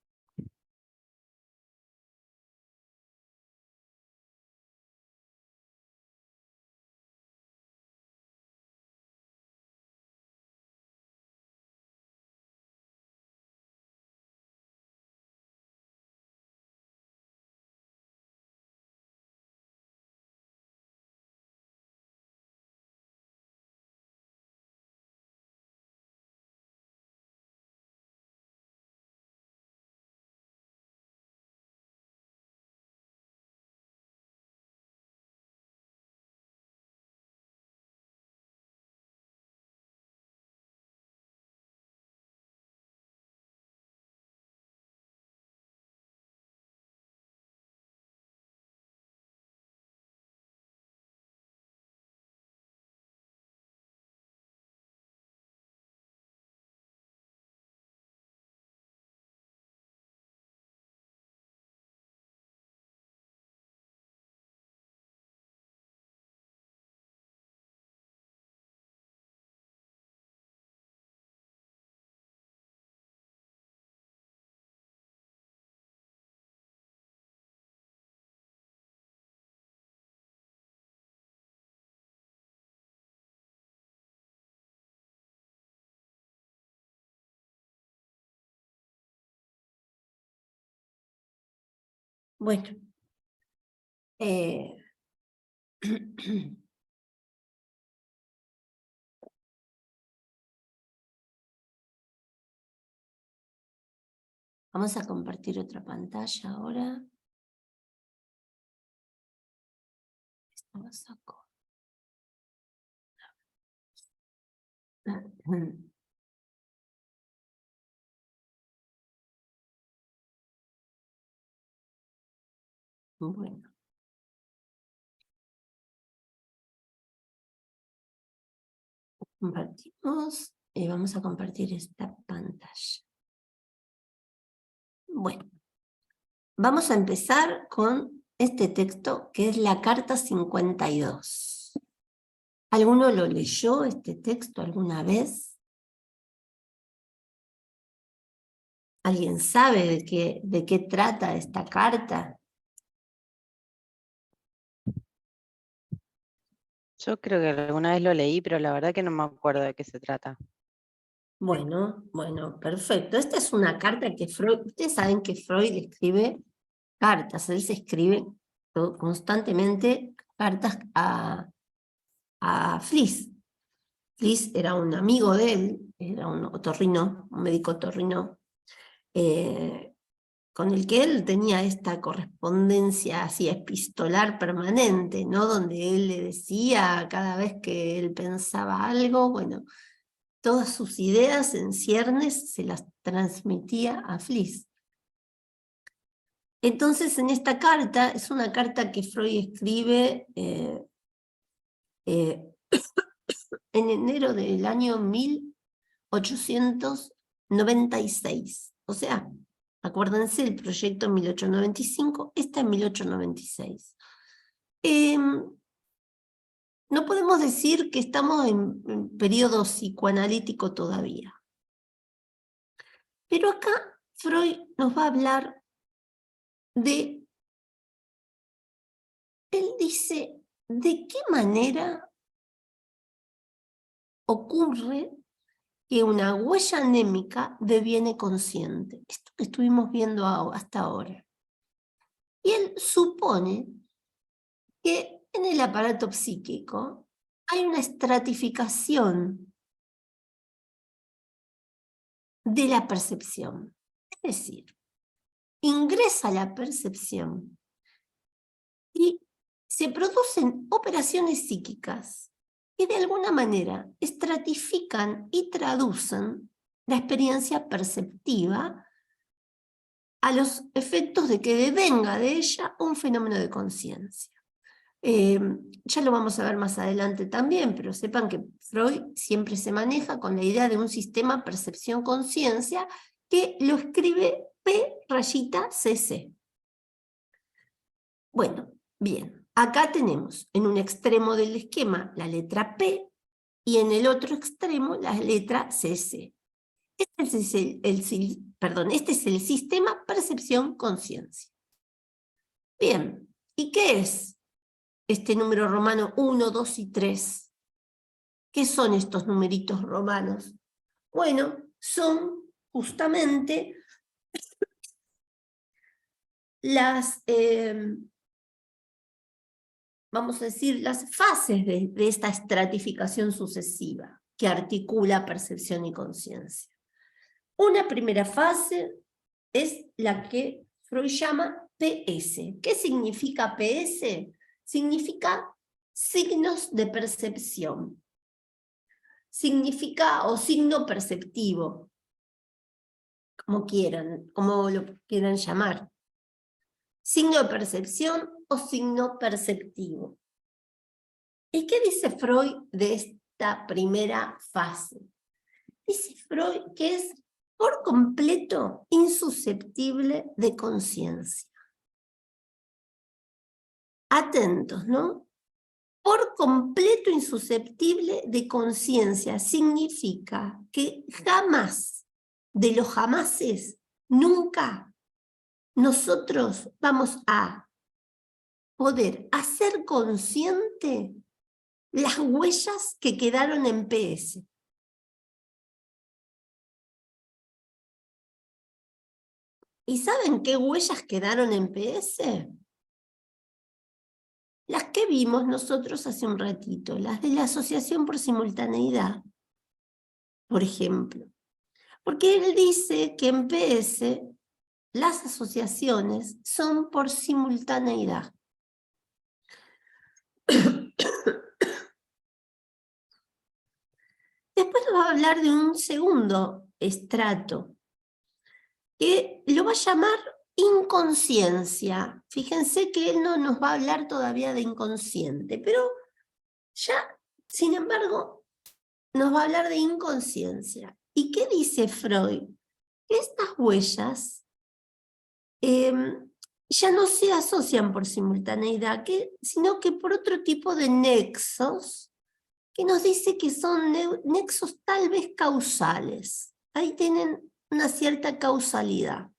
Bueno. Vamos a compartir otra pantalla ahora. Esto lo saco. Bueno. Compartimos y vamos a compartir esta pantalla. Bueno, vamos a empezar con este texto que es la carta 52. ¿Alguno lo leyó este texto alguna vez? ¿Alguien sabe de qué trata esta carta? Yo creo que alguna vez lo leí, pero la verdad que no me acuerdo de qué se trata. Bueno, perfecto. Esta es una carta que Freud, ustedes saben que Freud escribe cartas, él se escribe constantemente cartas a Fliess. Fliess era un amigo de él, era un otorrino, un médico otorrino, con el que él tenía esta correspondencia así epistolar permanente, ¿no? Donde él le decía cada vez que él pensaba algo, bueno, todas sus ideas en ciernes se las transmitía a Fliess. Entonces, en esta carta, es una carta que Freud escribe en enero del año 1896. O sea, acuérdense, el proyecto en 1895, esta en 1896. No podemos decir que estamos en periodo psicoanalítico todavía. Pero acá Freud nos va a hablar él dice, ¿de qué manera ocurre que una huella anémica deviene consciente? Esto que estuvimos viendo hasta ahora. Y él supone que en el aparato psíquico hay una estratificación de la percepción. Es decir, ingresa la percepción y se producen operaciones psíquicas que de alguna manera estratifican y traducen la experiencia perceptiva a los efectos de que devenga de ella un fenómeno de conciencia. Ya lo vamos a ver más adelante también, pero sepan que Freud siempre se maneja con la idea de un sistema percepción-conciencia que lo escribe P'(CC). Bueno, bien, acá tenemos en un extremo del esquema la letra P y en el otro extremo la letra CC. Este es el sistema percepción-conciencia. Bien, ¿y qué es este número romano 1, 2 y 3? ¿Qué son estos numeritos romanos? Bueno, son justamente las, vamos a decir, las fases de esta estratificación sucesiva que articula percepción y conciencia. Una primera fase es la que Freud llama PS. ¿Qué significa PS? Significa signos de percepción. Significa, o signo perceptivo, como lo quieran llamar. Signo de percepción o signo perceptivo. ¿Y qué dice Freud de esta primera fase? Dice Freud que es por completo insusceptible de conciencia. Atentos, ¿no? Por completo insusceptible de conciencia significa que jamás, de los jamases, nunca, nosotros vamos a poder hacer consciente las huellas que quedaron en PS. ¿Y saben qué huellas quedaron en PS? Las que vimos nosotros hace un ratito, las de la asociación por simultaneidad, por ejemplo. Porque él dice que en PS las asociaciones son por simultaneidad. Después nos va a hablar de un segundo estrato, que lo va a llamar inconsciencia. Fíjense que él no nos va a hablar todavía de inconsciente, pero ya, sin embargo, nos va a hablar de inconsciencia. ¿Y qué dice Freud? Que estas huellas ya no se asocian por simultaneidad, sino que por otro tipo de nexos, que nos dice que son nexos tal vez causales. Ahí tienen una cierta causalidad.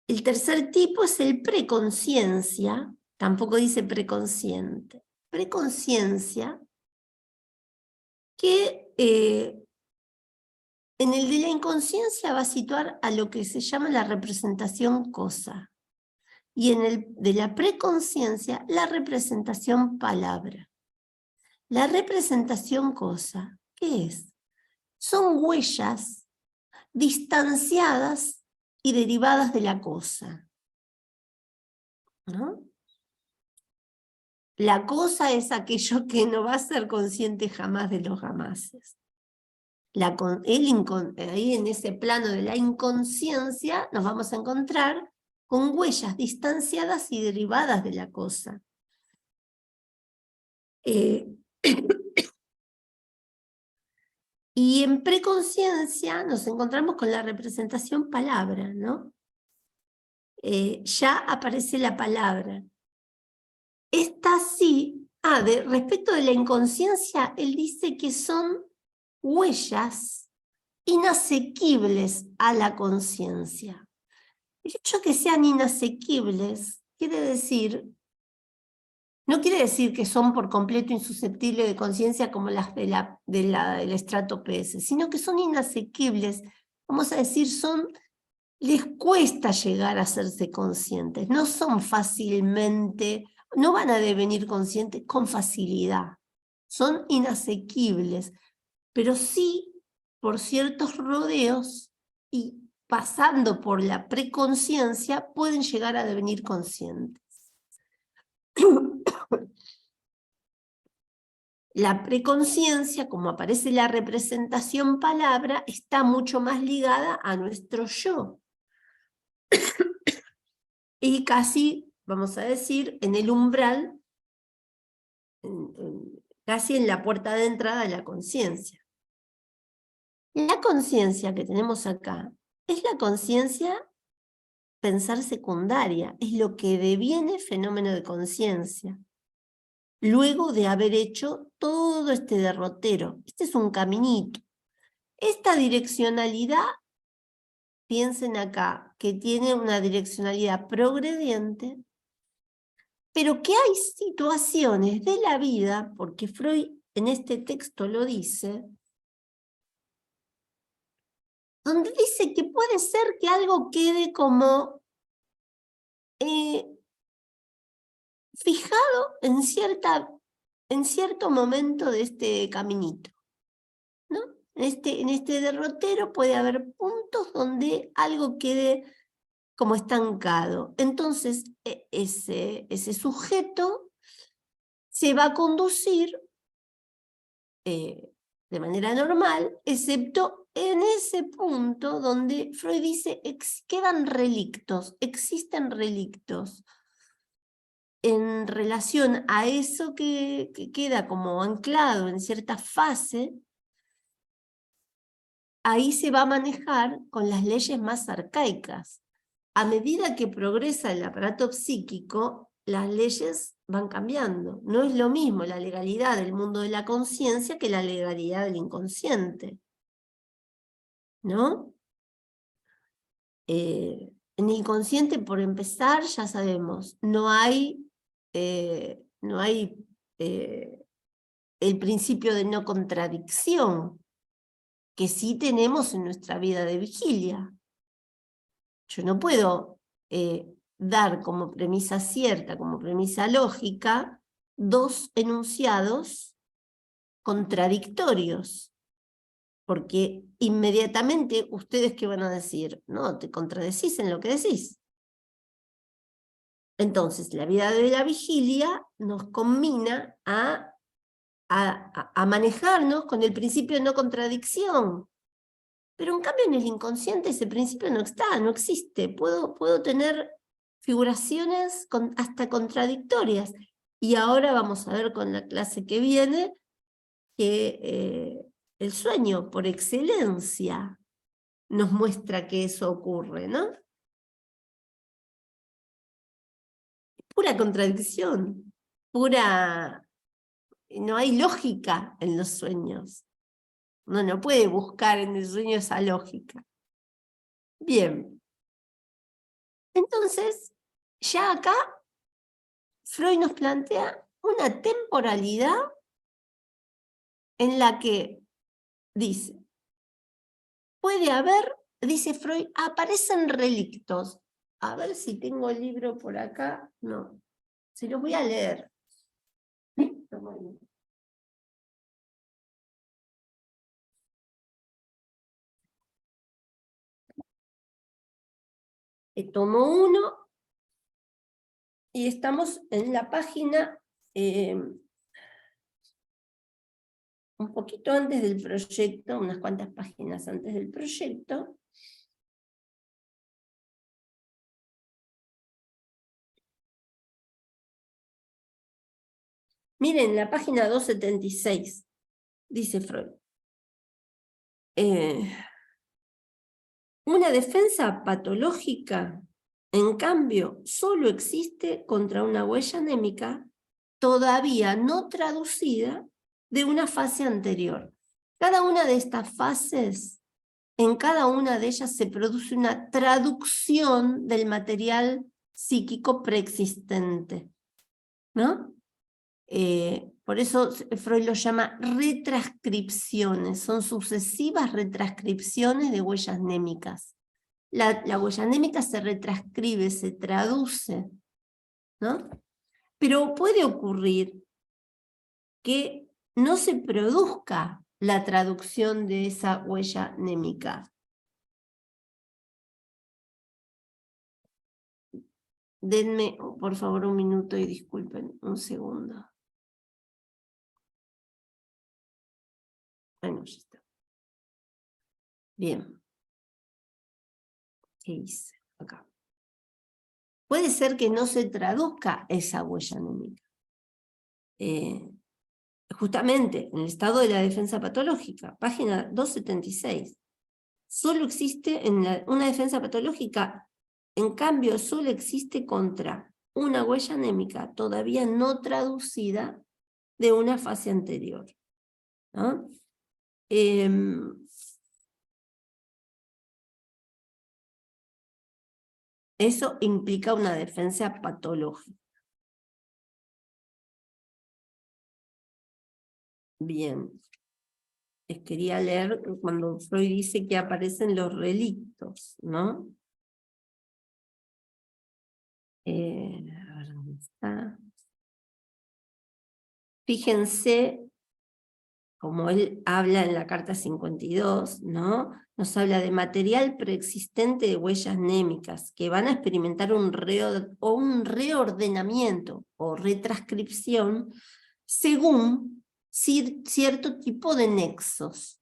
El tercer tipo es el preconciencia, tampoco dice preconsciente. Preconciencia, que en el de la inconsciencia va a situar a lo que se llama la representación cosa. Y en el de la preconciencia, la representación palabra. La representación cosa, ¿qué es? Son huellas distanciadas y derivadas de la cosa, ¿no? La cosa es aquello que no va a ser consciente jamás de los jamases. Ahí en ese plano de la inconsciencia nos vamos a encontrar con huellas distanciadas y derivadas de la cosa. Y en preconciencia nos encontramos con la representación palabra, ¿no? Ya aparece la palabra. Esta sí, respecto de la inconsciencia, él dice que son huellas inasequibles a la conciencia. El hecho de que sean inasequibles no quiere decir que son por completo insusceptibles de conciencia como las del estrato PS, sino que son inasequibles, vamos a decir, les cuesta llegar a hacerse conscientes, no son fácilmente, no van a devenir conscientes con facilidad, son inasequibles, pero sí por ciertos rodeos y pasando por la preconciencia pueden llegar a devenir conscientes. La preconciencia, como aparece la representación palabra, está mucho más ligada a nuestro yo. Y casi, vamos a decir, en el umbral, casi en la puerta de entrada de la conciencia. La conciencia que tenemos acá es la conciencia pensar secundaria, es lo que deviene fenómeno de conciencia. Luego de haber hecho todo este derrotero. Este es un caminito. Esta direccionalidad, piensen acá, que tiene una direccionalidad progrediente, pero que hay situaciones de la vida, porque Freud en este texto lo dice, donde dice que puede ser que algo quede como fijado en cierto momento de este caminito, ¿no? En este derrotero puede haber puntos donde algo quede como estancado. Entonces, ese sujeto se va a conducir de manera normal, excepto en ese punto donde Freud dice quedan relictos, existen relictos. En relación a eso que queda como anclado en cierta fase, ahí se va a manejar con las leyes más arcaicas. A medida que progresa el aparato psíquico, las leyes van cambiando. No es lo mismo la legalidad del mundo de la conciencia que la legalidad del inconsciente, ¿no? En el inconsciente, por empezar, ya sabemos, no hay el principio de no contradicción, que sí tenemos en nuestra vida de vigilia. Yo no puedo dar como premisa cierta, como premisa lógica, dos enunciados contradictorios. Porque inmediatamente ustedes ¿qué van a decir? No, te contradecís en lo que decís. Entonces, la vida de la vigilia nos conmina a manejarnos con el principio de no contradicción. Pero en cambio en el inconsciente ese principio no está, no existe. Puedo tener figuraciones hasta contradictorias. Y ahora vamos a ver con la clase que viene que el sueño por excelencia nos muestra que eso ocurre, ¿no? Pura contradicción, no hay lógica en los sueños. Uno no puede buscar en el sueño esa lógica. Bien. Entonces, ya acá, Freud nos plantea una temporalidad en la que dice, puede haber, dice Freud, aparecen relictos. A ver si tengo el libro por acá. No, se los voy a leer. Tomo 1 y estamos en la página un poquito antes del proyecto, unas cuantas páginas antes del proyecto. Miren, la página 276, dice Freud. Una defensa patológica, en cambio, solo existe contra una huella anémica todavía no traducida de una fase anterior. Cada una de estas fases, en cada una de ellas se produce una traducción del material psíquico preexistente, ¿no? Por eso Freud lo llama retranscripciones, son sucesivas retranscripciones de huellas némicas. La huella anémica se retranscribe, se traduce, ¿no? Pero puede ocurrir que no se produzca la traducción de esa huella némica. Denme, por favor, un minuto y disculpen un segundo. Bueno, ya está. Bien. ¿Qué hice acá? Puede ser que no se traduzca esa huella anémica. Justamente en el estado de la defensa patológica, página 276. Solo existe una defensa patológica, en cambio solo existe contra una huella anémica todavía no traducida de una fase anterior, ¿no? Eso implica una defensa patológica. Bien. Les quería leer cuando Freud dice que aparecen los relictos, ¿no? A ver dónde está. Fíjense, como él habla en la carta 52, ¿no? Nos habla de material preexistente de huellas némicas que van a experimentar un reordenamiento o retranscripción según cierto tipo de nexos.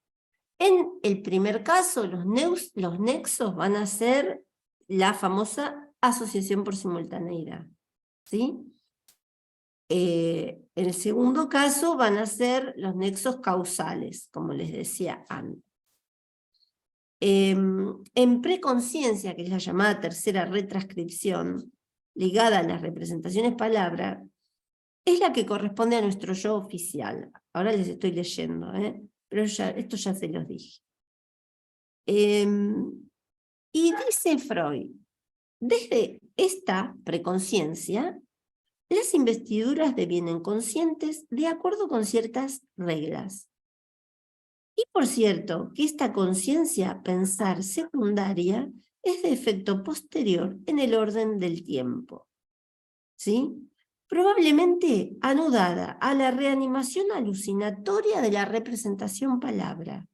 En el primer caso, los nexos van a ser la famosa asociación por simultaneidad, ¿sí? En el segundo caso van a ser los nexos causales, como les decía antes. En preconciencia, que es la llamada tercera retranscripción, ligada a las representaciones palabra, es la que corresponde a nuestro yo oficial. Ahora les estoy leyendo, pero esto ya se los dije. Y dice Freud, desde esta preconciencia, las investiduras devienen conscientes de acuerdo con ciertas reglas. Y por cierto, que esta conciencia, pensar secundaria, es de efecto posterior en el orden del tiempo, ¿sí? Probablemente anudada a la reanimación alucinatoria de la representación palabra,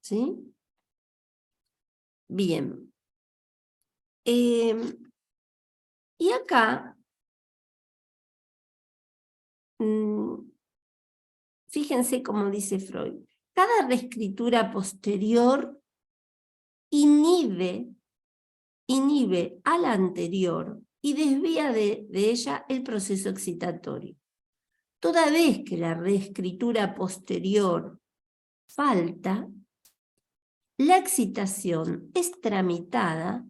¿sí? Bien. Y acá, fíjense cómo dice Freud, cada reescritura posterior inhibe a la anterior y desvía de ella el proceso excitatorio. Toda vez que la reescritura posterior falta, la excitación es tramitada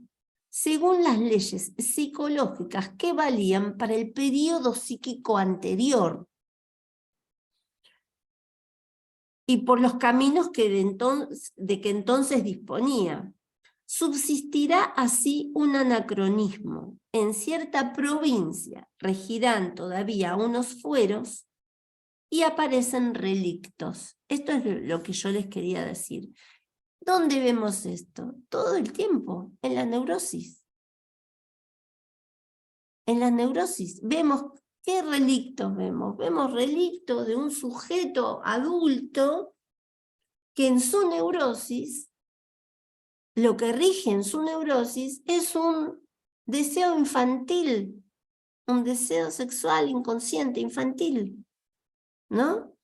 según las leyes psicológicas que valían para el periodo psíquico anterior y por los caminos de que entonces disponía. Subsistirá así un anacronismo. En cierta provincia regirán todavía unos fueros y aparecen relictos. Esto es lo que yo les quería decir. ¿Dónde vemos esto? Todo el tiempo, en la neurosis. En la neurosis vemos, ¿qué relictos vemos? Vemos relictos de un sujeto adulto que en su neurosis, lo que rige en su neurosis es un deseo infantil, un deseo sexual inconsciente, infantil, ¿no?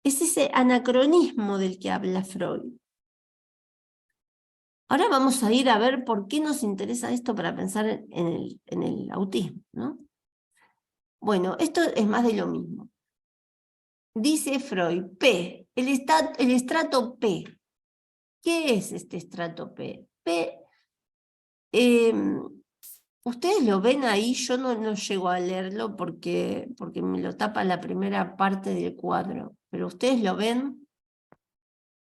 Es ese anacronismo del que habla Freud. Ahora vamos a ir a ver por qué nos interesa esto para pensar en el autismo, ¿no? Bueno, esto es más de lo mismo. Dice Freud, P, el estrato P. ¿Qué es este estrato P? P, ustedes lo ven ahí, yo no llego a leerlo porque me lo tapa la primera parte del cuadro, pero ustedes lo ven.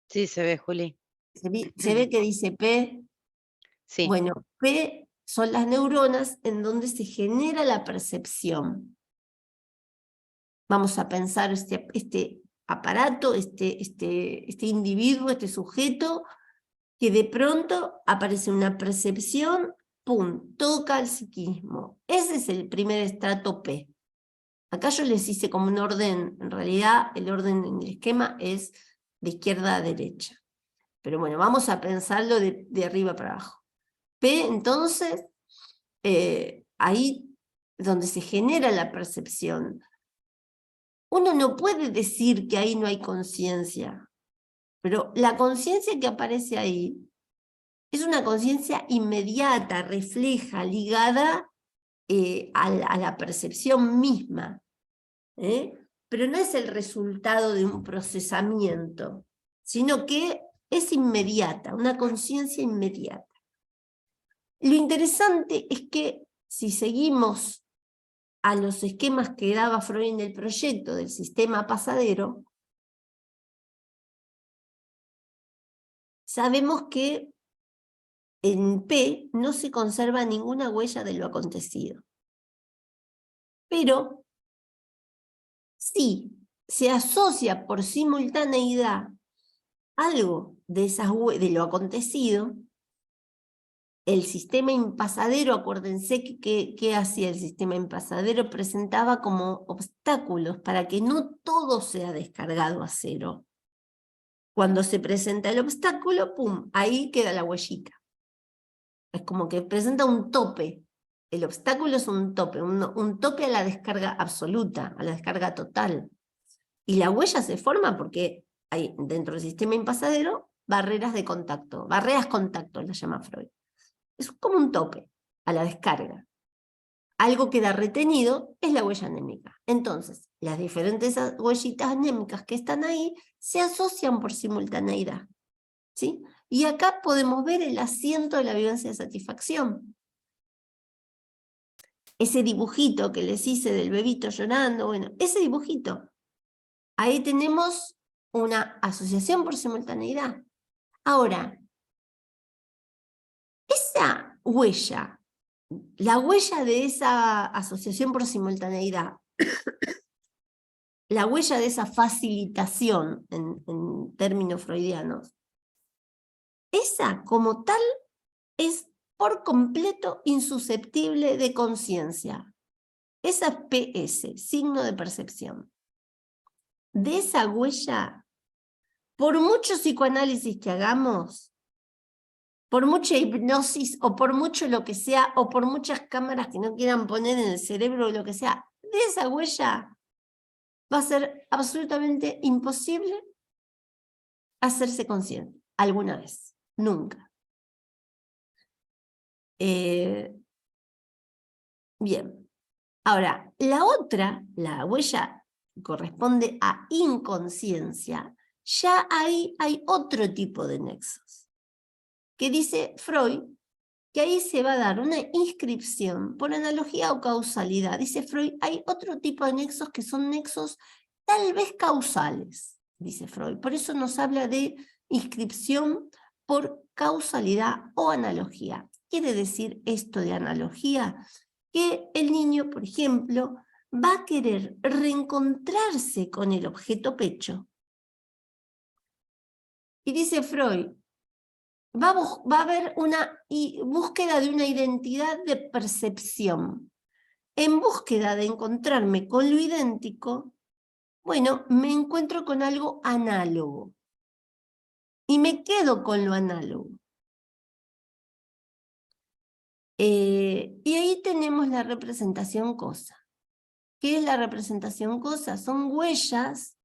Sí, se ve, Juli. ¿Se ve que dice P? Sí. Bueno, P son las neuronas en donde se genera la percepción. Vamos a pensar este aparato, este individuo, este sujeto, que de pronto aparece una percepción, ¡pum!, toca el psiquismo. Ese es el primer estrato P. Acá yo les hice como un orden, en realidad el orden en el esquema es de izquierda a derecha. Pero bueno, vamos a pensarlo de arriba para abajo. P, entonces, ahí donde se genera la percepción. Uno no puede decir que ahí no hay conciencia, pero la conciencia que aparece ahí es una conciencia inmediata, refleja, ligada a la percepción misma, pero no es el resultado de un procesamiento, sino que es inmediata, una conciencia inmediata. Lo interesante es que si seguimos a los esquemas que daba Freud en el proyecto del sistema pasadero, sabemos que en P no se conserva ninguna huella de lo acontecido. Pero sí se asocia por simultaneidad algo de lo acontecido. El sistema impasadero, acuérdense que ¿qué hacía el sistema impasadero? Presentaba como obstáculos para que no todo sea descargado a cero. Cuando se presenta el obstáculo, ¡pum!, ahí queda la huellita. Es como que presenta un tope. El obstáculo es un tope, un tope a la descarga absoluta, a la descarga total. Y la huella se forma porque hay dentro del sistema impasadero barreras de contacto, barreras contacto, las llama Freud. Es como un tope a la descarga. Algo queda retenido, es la huella anémica. Entonces, las diferentes huellitas anémicas que están ahí se asocian por simultaneidad, ¿sí? Y acá podemos ver el asiento de la vivencia de satisfacción. Ese dibujito que les hice del bebito llorando, bueno, ese dibujito. Ahí tenemos una asociación por simultaneidad. Ahora, esa huella, la huella de esa asociación por simultaneidad, la huella de esa facilitación en términos freudianos, esa como tal es por completo insusceptible de conciencia. Esa es PS, signo de percepción. De esa huella, por mucho psicoanálisis que hagamos, por mucha hipnosis o por mucho lo que sea, o por muchas cámaras que no quieran poner en el cerebro o lo que sea, de esa huella va a ser absolutamente imposible hacerse consciente alguna vez, nunca. Bien, ahora, la otra, la huella corresponde a inconsciencia, ya ahí hay otro tipo de nexos, que dice Freud, que ahí se va a dar una inscripción por analogía o causalidad. Dice Freud, hay otro tipo de nexos que son nexos tal vez causales, dice Freud. Por eso nos habla de inscripción por causalidad o analogía. Quiere decir esto de analogía, que el niño, por ejemplo, va a querer reencontrarse con el objeto pecho. Y dice Freud, va a haber una búsqueda de una identidad de percepción. En búsqueda de encontrarme con lo idéntico, bueno, me encuentro con algo análogo. Y me quedo con lo análogo. Y ahí tenemos la representación cosa. ¿Qué es la representación cosa? Son huellas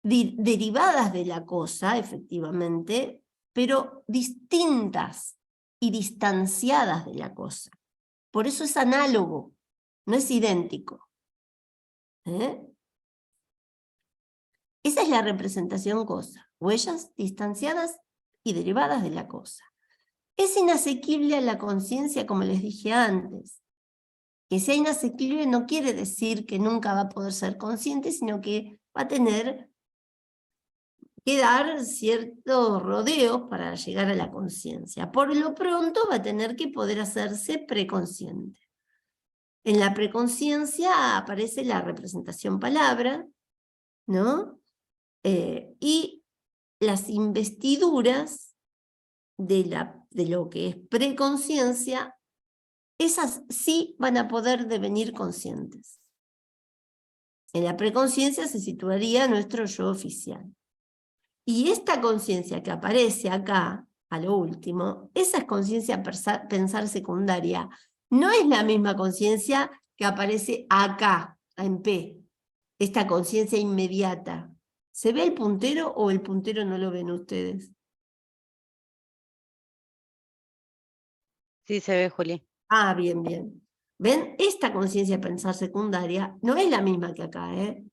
derivadas de la cosa, efectivamente, pero distintas y distanciadas de la cosa. Por eso es análogo, no es idéntico. Esa es la representación cosa. Huellas distanciadas y derivadas de la cosa. Es inasequible a la conciencia, como les dije antes. Que sea inasequible no quiere decir que nunca va a poder ser consciente, sino que va a tener que dar ciertos rodeos para llegar a la conciencia. Por lo pronto va a tener que poder hacerse preconsciente. En la preconciencia aparece la representación palabra, ¿no? Y las investiduras de lo que es preconciencia, esas sí van a poder devenir conscientes. En la preconciencia se situaría nuestro yo oficial. Y esta conciencia que aparece acá, a lo último, esa es conciencia pensar secundaria. No es la misma conciencia que aparece acá, en P. Esta conciencia inmediata. ¿Se ve el puntero o el puntero no lo ven ustedes? Sí, se ve, Juli. Ah, bien, bien. ¿Ven? Esta conciencia de pensar secundaria no es la misma que acá, ¿eh?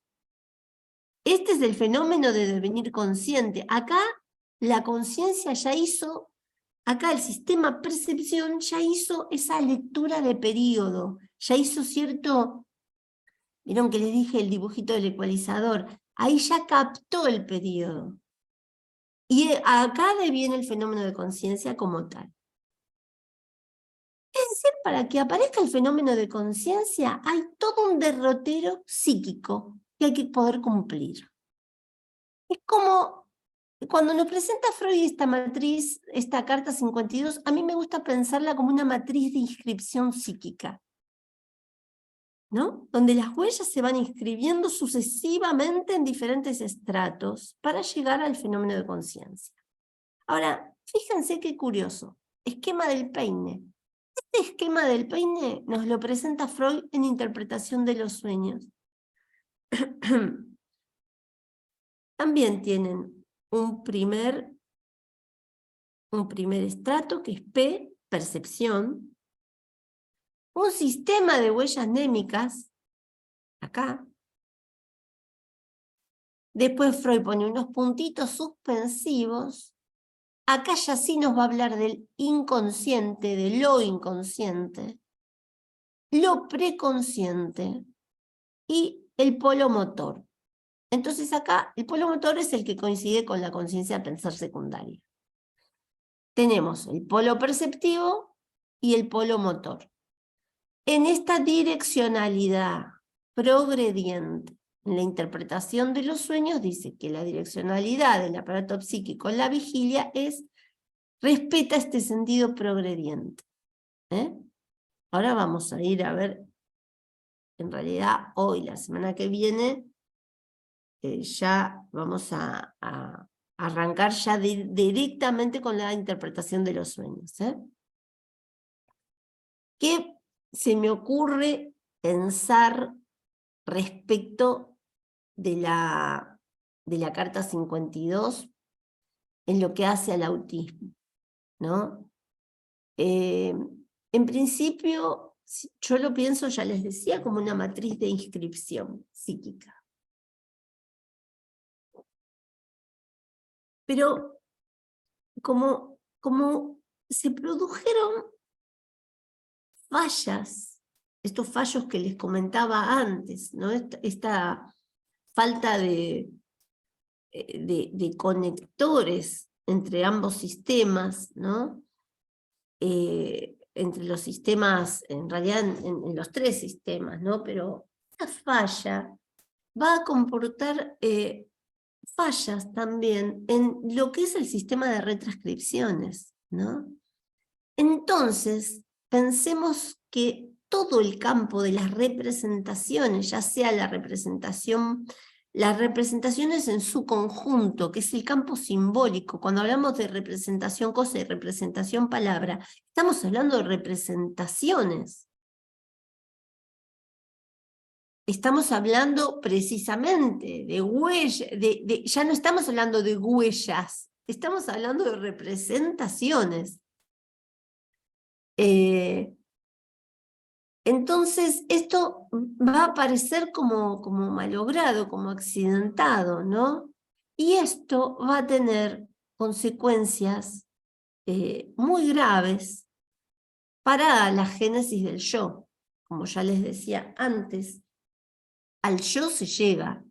Este es el fenómeno de devenir consciente. Acá la conciencia ya hizo, acá el sistema percepción ya hizo esa lectura de periodo, ya hizo cierto, vieron que les dije el dibujito del ecualizador, ahí ya captó el periodo. Y acá viene el fenómeno de conciencia como tal. Es decir, para que aparezca el fenómeno de conciencia hay todo un derrotero psíquico que hay que poder cumplir. Es como cuando nos presenta Freud esta matriz, esta carta 52, a mí me gusta pensarla como una matriz de inscripción psíquica, ¿no? Donde las huellas se van inscribiendo sucesivamente en diferentes estratos para llegar al fenómeno de conciencia. Ahora, fíjense qué curioso, esquema del peine. Este esquema del peine nos lo presenta Freud en Interpretación de los sueños. También tienen un primer estrato que es P, percepción, un sistema de huellas némicas, acá. Después Freud pone unos puntitos suspensivos. Acá ya sí nos va a hablar del inconsciente, de lo inconsciente, lo preconsciente y el polo motor. Entonces acá el polo motor es el que coincide con la conciencia de pensar secundaria. Tenemos el polo perceptivo y el polo motor. En esta direccionalidad progrediente, en la interpretación de los sueños dice que la direccionalidad del aparato psíquico en la vigilia es respeta este sentido progrediente. Ahora vamos a ir a ver, en realidad hoy, la semana que viene, ya vamos a arrancar ya directamente con la interpretación de los sueños. ¿Qué se me ocurre pensar respecto de la carta 52 en lo que hace al autismo, ¿no? En principio, yo lo pienso, ya les decía, como una matriz de inscripción psíquica. Pero como se produjeron fallas, estos fallos que les comentaba antes, ¿no? Esta falta de conectores entre ambos sistemas, ¿no? Entre los sistemas, en realidad en los tres sistemas, ¿no? Pero esta falla va a comportar fallas también en lo que es el sistema de retranscripciones, ¿no? Entonces, pensemos que todo el campo de las representaciones, ya sea las representaciones en su conjunto, que es el campo simbólico, cuando hablamos de representación cosa y representación palabra, estamos hablando de representaciones. Estamos hablando precisamente de huellas, ya no estamos hablando de huellas, estamos hablando de representaciones. Entonces, esto va a parecer como malogrado, como accidentado, ¿no? Y esto va a tener consecuencias muy graves para la génesis del yo. Como ya les decía antes, al yo se llega.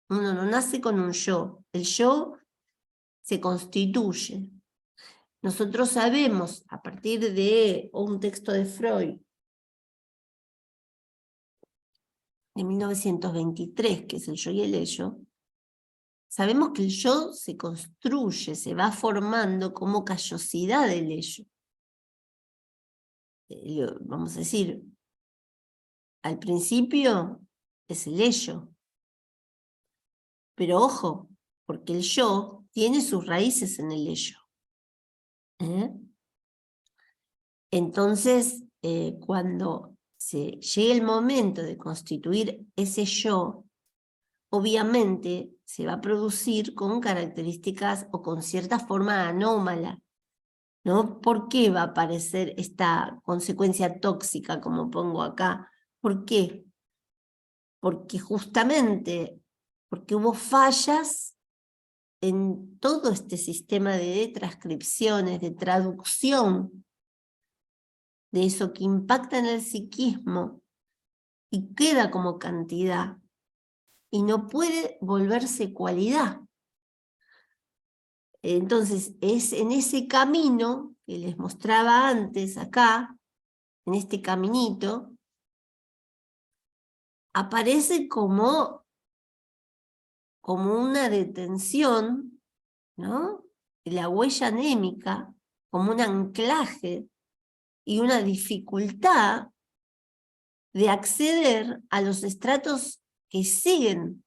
Uno no nace con un yo. El yo se constituye. Nosotros sabemos, a partir de un texto de Freud, de 1923, que es el yo y el ello, sabemos que el yo se construye, se va formando como callosidad del ello. Vamos a decir, al principio es el ello. Pero ojo, porque el yo tiene sus raíces en el ello. Entonces, cuando se llegue el momento de constituir ese yo, obviamente se va a producir con características o con cierta forma anómala, ¿no? ¿Por qué va a aparecer esta consecuencia tóxica, como pongo acá? ¿Por qué? Porque justamente, porque hubo fallas en todo este sistema de transcripciones, de traducción, de eso que impacta en el psiquismo y queda como cantidad, y no puede volverse cualidad. Entonces, es en ese camino que les mostraba antes acá, en este caminito, aparece como una detención, ¿no? La huella anémica, como un anclaje y una dificultad de acceder a los estratos que siguen,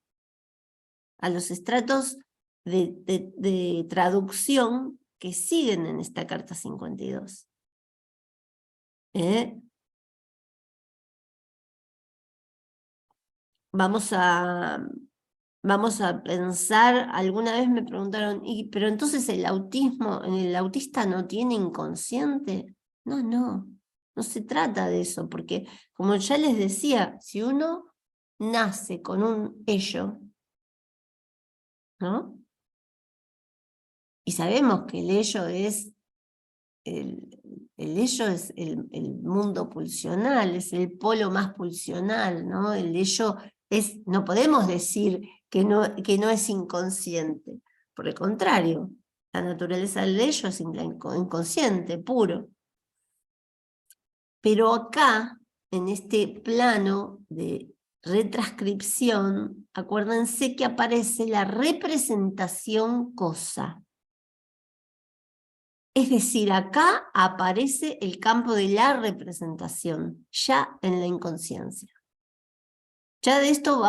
a los estratos de traducción que siguen en esta carta 52. Vamos a pensar, alguna vez me preguntaron, pero entonces el autista no tiene inconsciente. No se trata de eso, porque como ya les decía, si uno nace con un ello, ¿no? Y sabemos que el ello es el mundo pulsional, es el polo más pulsional, ¿no? El ello no podemos decir que no es inconsciente. Por el contrario, la naturaleza del ello es inconsciente, puro. Pero acá, en este plano de retranscripción, acuérdense que aparece la representación cosa. Es decir, acá aparece el campo de la representación, ya en la inconsciencia. Ya de esto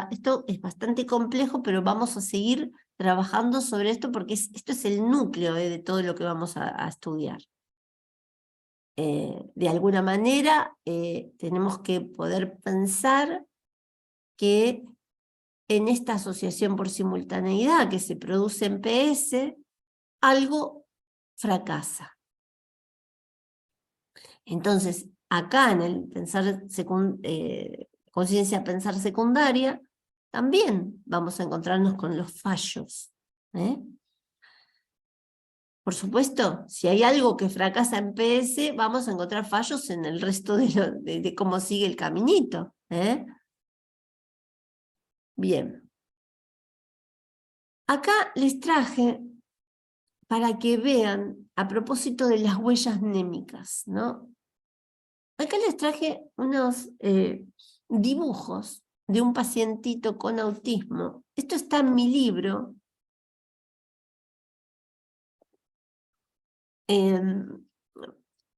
esto es bastante complejo, pero vamos a seguir trabajando sobre esto porque esto es el núcleo de todo lo que vamos a estudiar. De alguna manera tenemos que poder pensar que en esta asociación por simultaneidad que se produce en PS, algo fracasa. Entonces, acá en el pensar conciencia pensar secundaria, también vamos a encontrarnos con los fallos. Por supuesto, si hay algo que fracasa en PS, vamos a encontrar fallos en el resto de cómo sigue el caminito. Bien. Acá les traje para que vean, a propósito de las huellas némicas, ¿no? Acá les traje unos dibujos de un pacientito con autismo. Esto está en mi libro.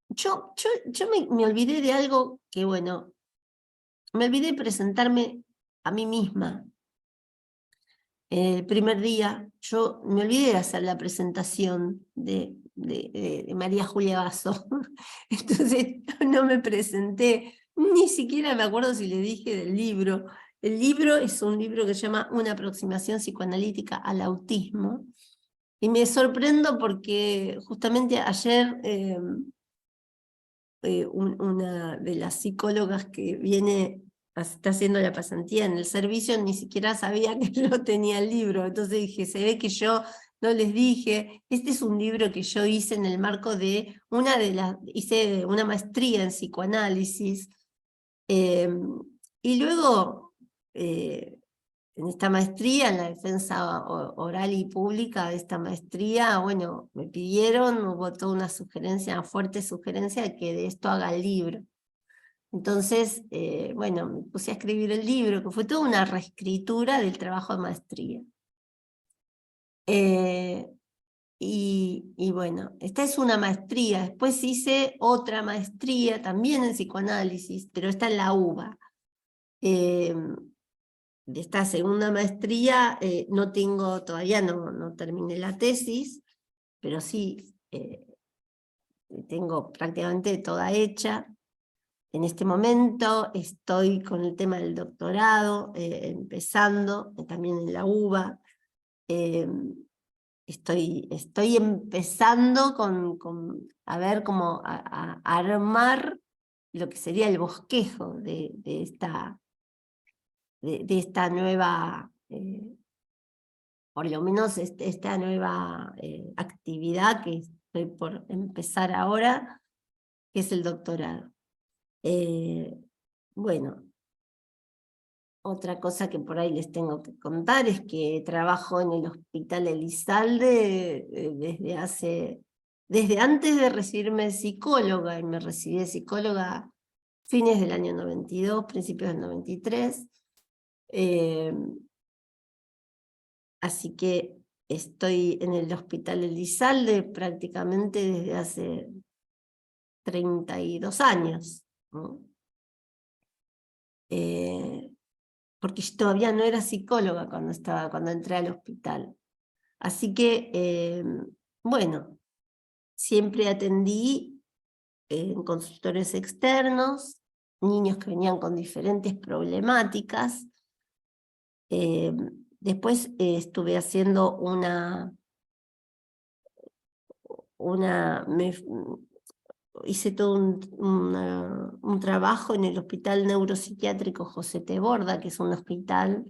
Yo me olvidé de algo que, bueno, me olvidé de presentarme a mí misma. El primer día, yo me olvidé de hacer la presentación de María Julia Basso. Entonces no me presenté, ni siquiera me acuerdo si le dije del libro. El libro es un libro que se llama Una aproximación psicoanalítica al autismo. Y me sorprendo porque justamente ayer una de las psicólogas que está haciendo la pasantía en el servicio, ni siquiera sabía que yo tenía el libro. Entonces dije, se ve que yo no les dije. Este es un libro que yo hice en el marco de hice una maestría en psicoanálisis. Y luego, en esta maestría, en la defensa oral y pública de esta maestría, bueno, me pidieron, hubo toda una fuerte sugerencia de que de esto haga el libro. Entonces, bueno, me puse a escribir el libro, que fue toda una reescritura del trabajo de maestría. Y bueno, esta es una maestría. Después hice otra maestría también en psicoanálisis, pero esta en la UBA. De esta segunda maestría todavía no terminé la tesis, pero sí tengo prácticamente toda hecha. En este momento estoy con el tema del doctorado, empezando, también en la UBA. Estoy empezando a ver cómo a armar lo que sería el bosquejo de esta nueva, por lo menos esta nueva actividad que estoy por empezar ahora, que es el doctorado. Bueno, otra cosa que por ahí les tengo que contar es que trabajo en el Hospital Elizalde desde antes de recibirme de psicóloga, y me recibí de psicóloga fines del año 92, principios del 93. Así que estoy en el Hospital Elizalde prácticamente desde hace 32 años, ¿no? Porque yo todavía no era psicóloga cuando entré al hospital. Así que, bueno, siempre atendí en consultorios externos, niños que venían con diferentes problemáticas. Después estuve haciendo hice todo un trabajo en el Hospital Neuropsiquiátrico José T. Borda, que es un hospital,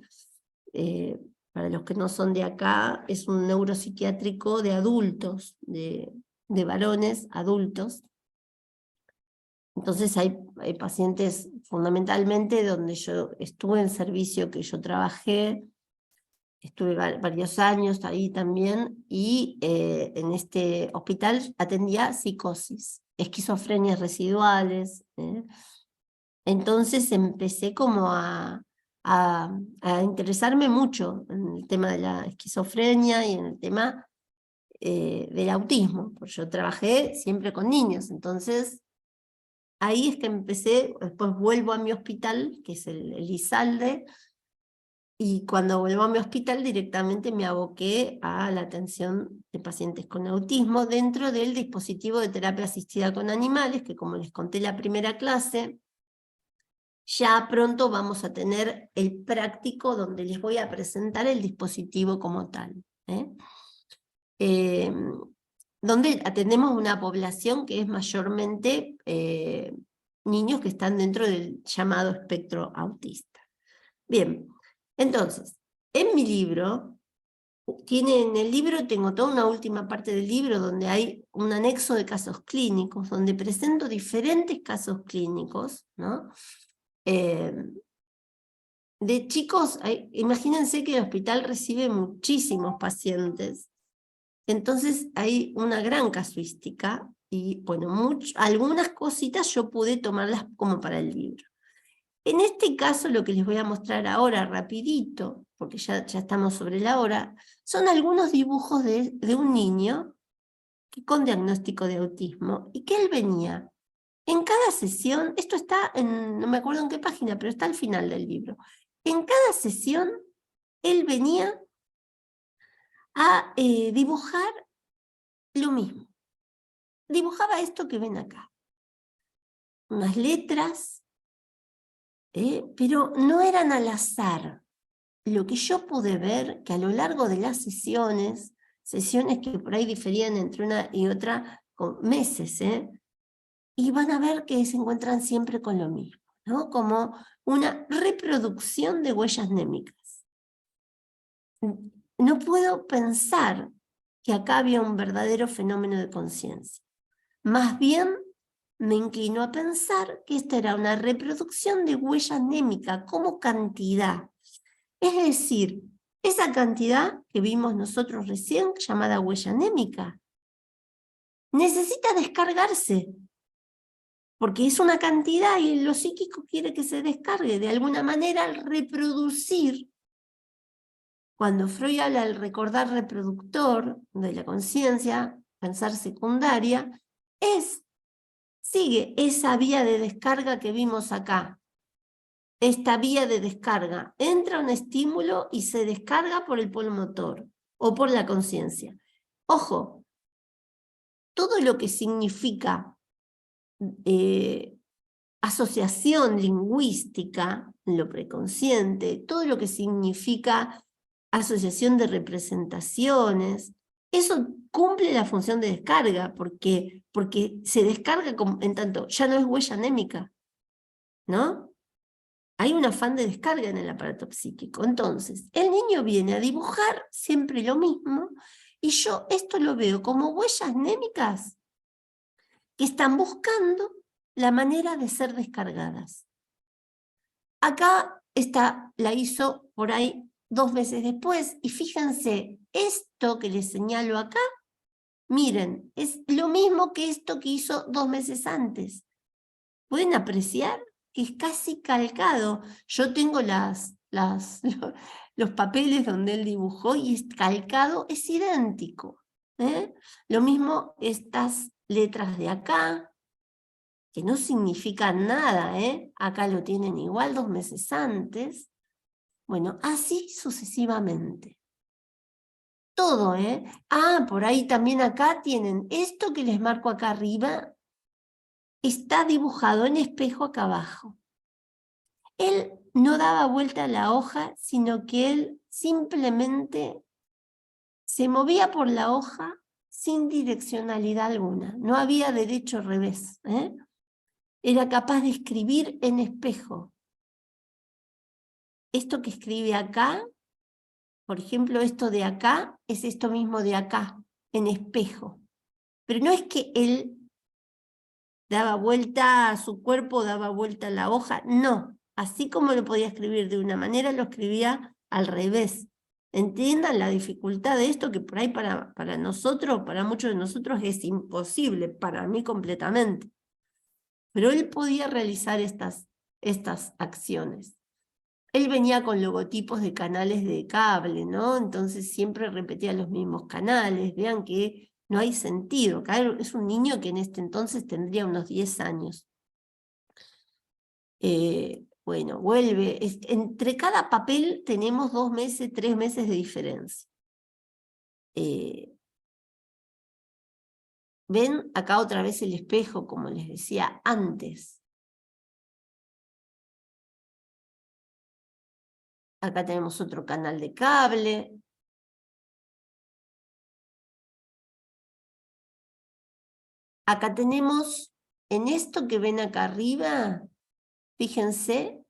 para los que no son de acá, es un neuropsiquiátrico de adultos, de varones adultos. Entonces hay pacientes fundamentalmente donde yo estuve en servicio, que yo trabajé, estuve varios años ahí también, y en este hospital atendía psicosis, esquizofrenias residuales. Entonces empecé como a interesarme mucho en el tema de la esquizofrenia y en el tema del autismo, porque yo trabajé siempre con niños, entonces ahí es que empecé, después vuelvo a mi hospital, que es el ISALDE, y cuando vuelvo a mi hospital directamente me aboqué a la atención de pacientes con autismo dentro del dispositivo de terapia asistida con animales, que como les conté la primera clase, ya pronto vamos a tener el práctico donde les voy a presentar el dispositivo como tal. Donde atendemos una población que es mayormente niños que están dentro del llamado espectro autista. Bien, entonces, en mi libro, en el libro tengo toda una última parte del libro donde hay un anexo de casos clínicos, donde presento diferentes casos clínicos, ¿no? De chicos, imagínense que el hospital recibe muchísimos pacientes, entonces hay una gran casuística, y bueno, algunas cositas yo pude tomarlas como para el libro. En este caso, lo que les voy a mostrar ahora rapidito, porque ya estamos sobre la hora, son algunos dibujos de un niño con diagnóstico de autismo, y que él venía en cada sesión, esto está no me acuerdo en qué página, pero está al final del libro. En cada sesión, él venía a dibujar lo mismo. Dibujaba esto que ven acá. Unas letras, pero no eran al azar. Lo que yo pude ver, que a lo largo de las sesiones que por ahí diferían entre una y otra con meses, y van a ver que se encuentran siempre con lo mismo, ¿no? Como una reproducción de huellas némicas. No puedo pensar que acá había un verdadero fenómeno de conciencia. Más bien, me inclino a pensar que esta era una reproducción de huella anémica como cantidad. Es decir, esa cantidad que vimos nosotros recién, llamada huella anémica, necesita descargarse, porque es una cantidad y lo psíquico quiere que se descargue. De alguna manera, al reproducir, cuando Freud habla del recordar reproductor de la conciencia, pensar secundaria, sigue esa vía de descarga que vimos acá. Esta vía de descarga, entra un estímulo y se descarga por el polo motor o por la conciencia. Ojo, todo lo que significa asociación lingüística, lo preconsciente, todo lo que significa asociación de representaciones, eso cumple la función de descarga, porque se descarga en tanto, ya no es huella anémica, ¿no? Hay un afán de descarga en el aparato psíquico. Entonces, el niño viene a dibujar siempre lo mismo, y yo esto lo veo como huellas anémicas que están buscando la manera de ser descargadas. Acá la hizo por ahí 2 meses después, y fíjense, esto que les señalo acá, miren, es lo mismo que esto que hizo 2 meses antes. ¿Pueden apreciar? Que es casi calcado. Yo tengo los papeles donde él dibujó y es calcado, es idéntico. Lo mismo estas letras de acá, que no significan nada, acá lo tienen igual 2 meses antes. Bueno, así sucesivamente. Todo, por ahí también acá tienen esto que les marco acá arriba, está dibujado en espejo acá abajo. Él no daba vuelta a la hoja, sino que él simplemente se movía por la hoja sin direccionalidad alguna. No había derecho o revés. Era capaz de escribir en espejo. Esto que escribe acá, por ejemplo, esto de acá, es esto mismo de acá, en espejo. Pero no es que él daba vuelta a su cuerpo, daba vuelta a la hoja, no. Así como lo podía escribir de una manera, lo escribía al revés. Entiendan la dificultad de esto, que por ahí para nosotros, para muchos de nosotros es imposible, para mí completamente. Pero él podía realizar estas acciones. él venía con logotipos de canales de cable, ¿no? Entonces siempre repetía los mismos canales. Vean que no hay sentido. Es un niño que en este entonces tendría unos 10 años. Bueno, vuelve. Entre cada papel tenemos 2 meses, 3 meses de diferencia. ¿Ven acá otra vez el espejo, como les decía antes? Acá tenemos otro canal de cable. Acá tenemos, en esto que ven acá arriba, fíjense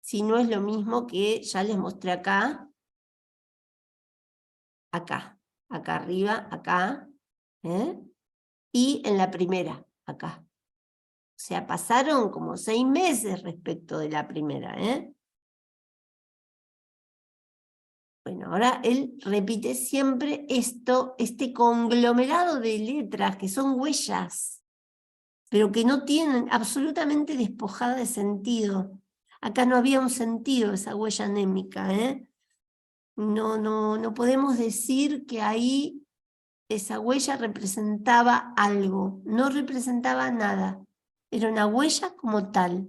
si no es lo mismo que ya les mostré acá. Acá arriba, acá. Y en la primera, acá. O sea, pasaron como 6 meses respecto de la primera. Bueno, ahora él repite siempre esto, este conglomerado de letras que son huellas, pero que no tienen absolutamente despojada de sentido. Acá no había un sentido esa huella anémica. No podemos decir que ahí esa huella representaba algo, no representaba nada. Era una huella como tal.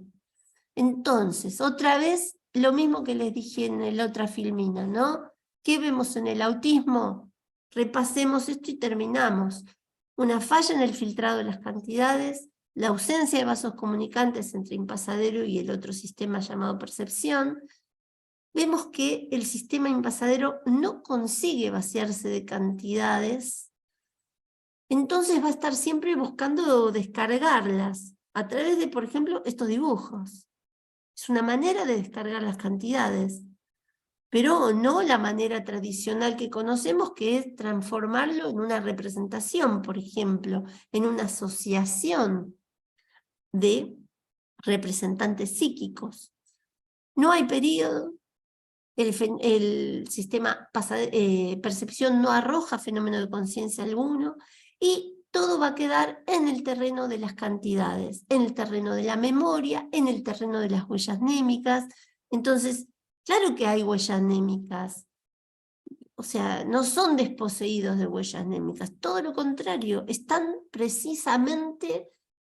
Entonces, otra vez, lo mismo que les dije en la otra filmina, ¿no? ¿Qué vemos en el autismo? Repasemos esto y terminamos. Una falla en el filtrado de las cantidades, la ausencia de vasos comunicantes entre impasadero y el otro sistema llamado percepción. Vemos que el sistema impasadero no consigue vaciarse de cantidades, entonces va a estar siempre buscando descargarlas a través de, por ejemplo, estos dibujos. Es una manera de descargar las cantidades, pero no la manera tradicional que conocemos, que es transformarlo en una representación, por ejemplo, en una asociación de representantes psíquicos. No hay periodo, el sistema percepción no arroja fenómeno de conciencia alguno, y todo va a quedar en el terreno de las cantidades, en el terreno de la memoria, en el terreno de las huellas anémicas. Entonces, claro que hay huellas anémicas, o sea, no son desposeídos de huellas anémicas, todo lo contrario, están precisamente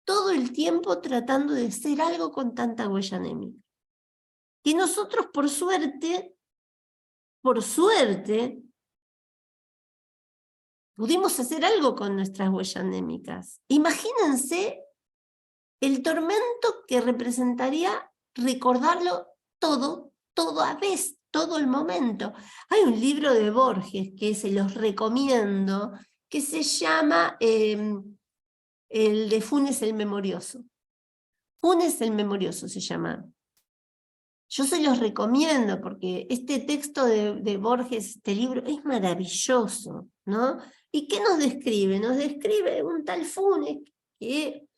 todo el tiempo tratando de hacer algo con tanta huella anémica. Y nosotros, por suerte, pudimos hacer algo con nuestras huellas anémicas. Imagínense el tormento que representaría recordarlo todo a vez, todo el momento. Hay un libro de Borges que se los recomiendo, que se llama el de Funes el Memorioso. Funes el Memorioso se llama. Yo se los recomiendo porque este texto de Borges, este libro, es maravilloso, ¿no? ¿Y qué nos describe? Nos describe un tal Funes que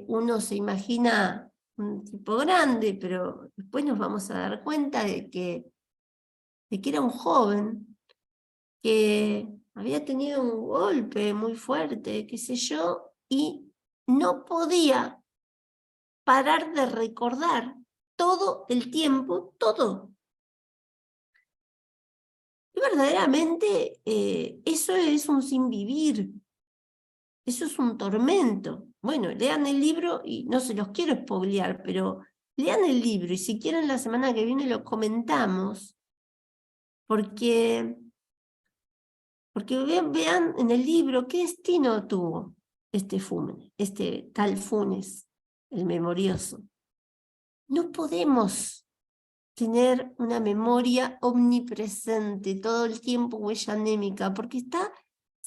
uno se imagina un tipo grande, pero después nos vamos a dar cuenta de que era un joven que había tenido un golpe muy fuerte, qué sé yo, y no podía parar de recordar todo el tiempo, todo. Y verdaderamente eso es un sinvivir, eso es un tormento. Bueno, lean el libro y no se los quiero spoilear, pero lean el libro y si quieren la semana que viene lo comentamos, porque vean en el libro qué destino tuvo este tal Funes, el memorioso. No podemos tener una memoria omnipresente, todo el tiempo huella anémica, porque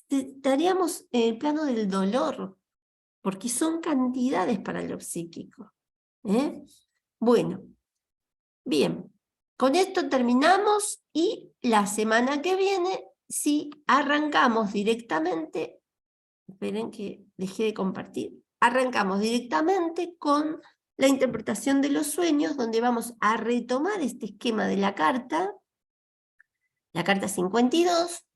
estaríamos en el plano del dolor, porque son cantidades para lo psíquico. Bueno, bien, con esto terminamos y la semana que viene, si arrancamos directamente, esperen que dejé de compartir, arrancamos directamente con la interpretación de los sueños, donde vamos a retomar este esquema de la carta 52,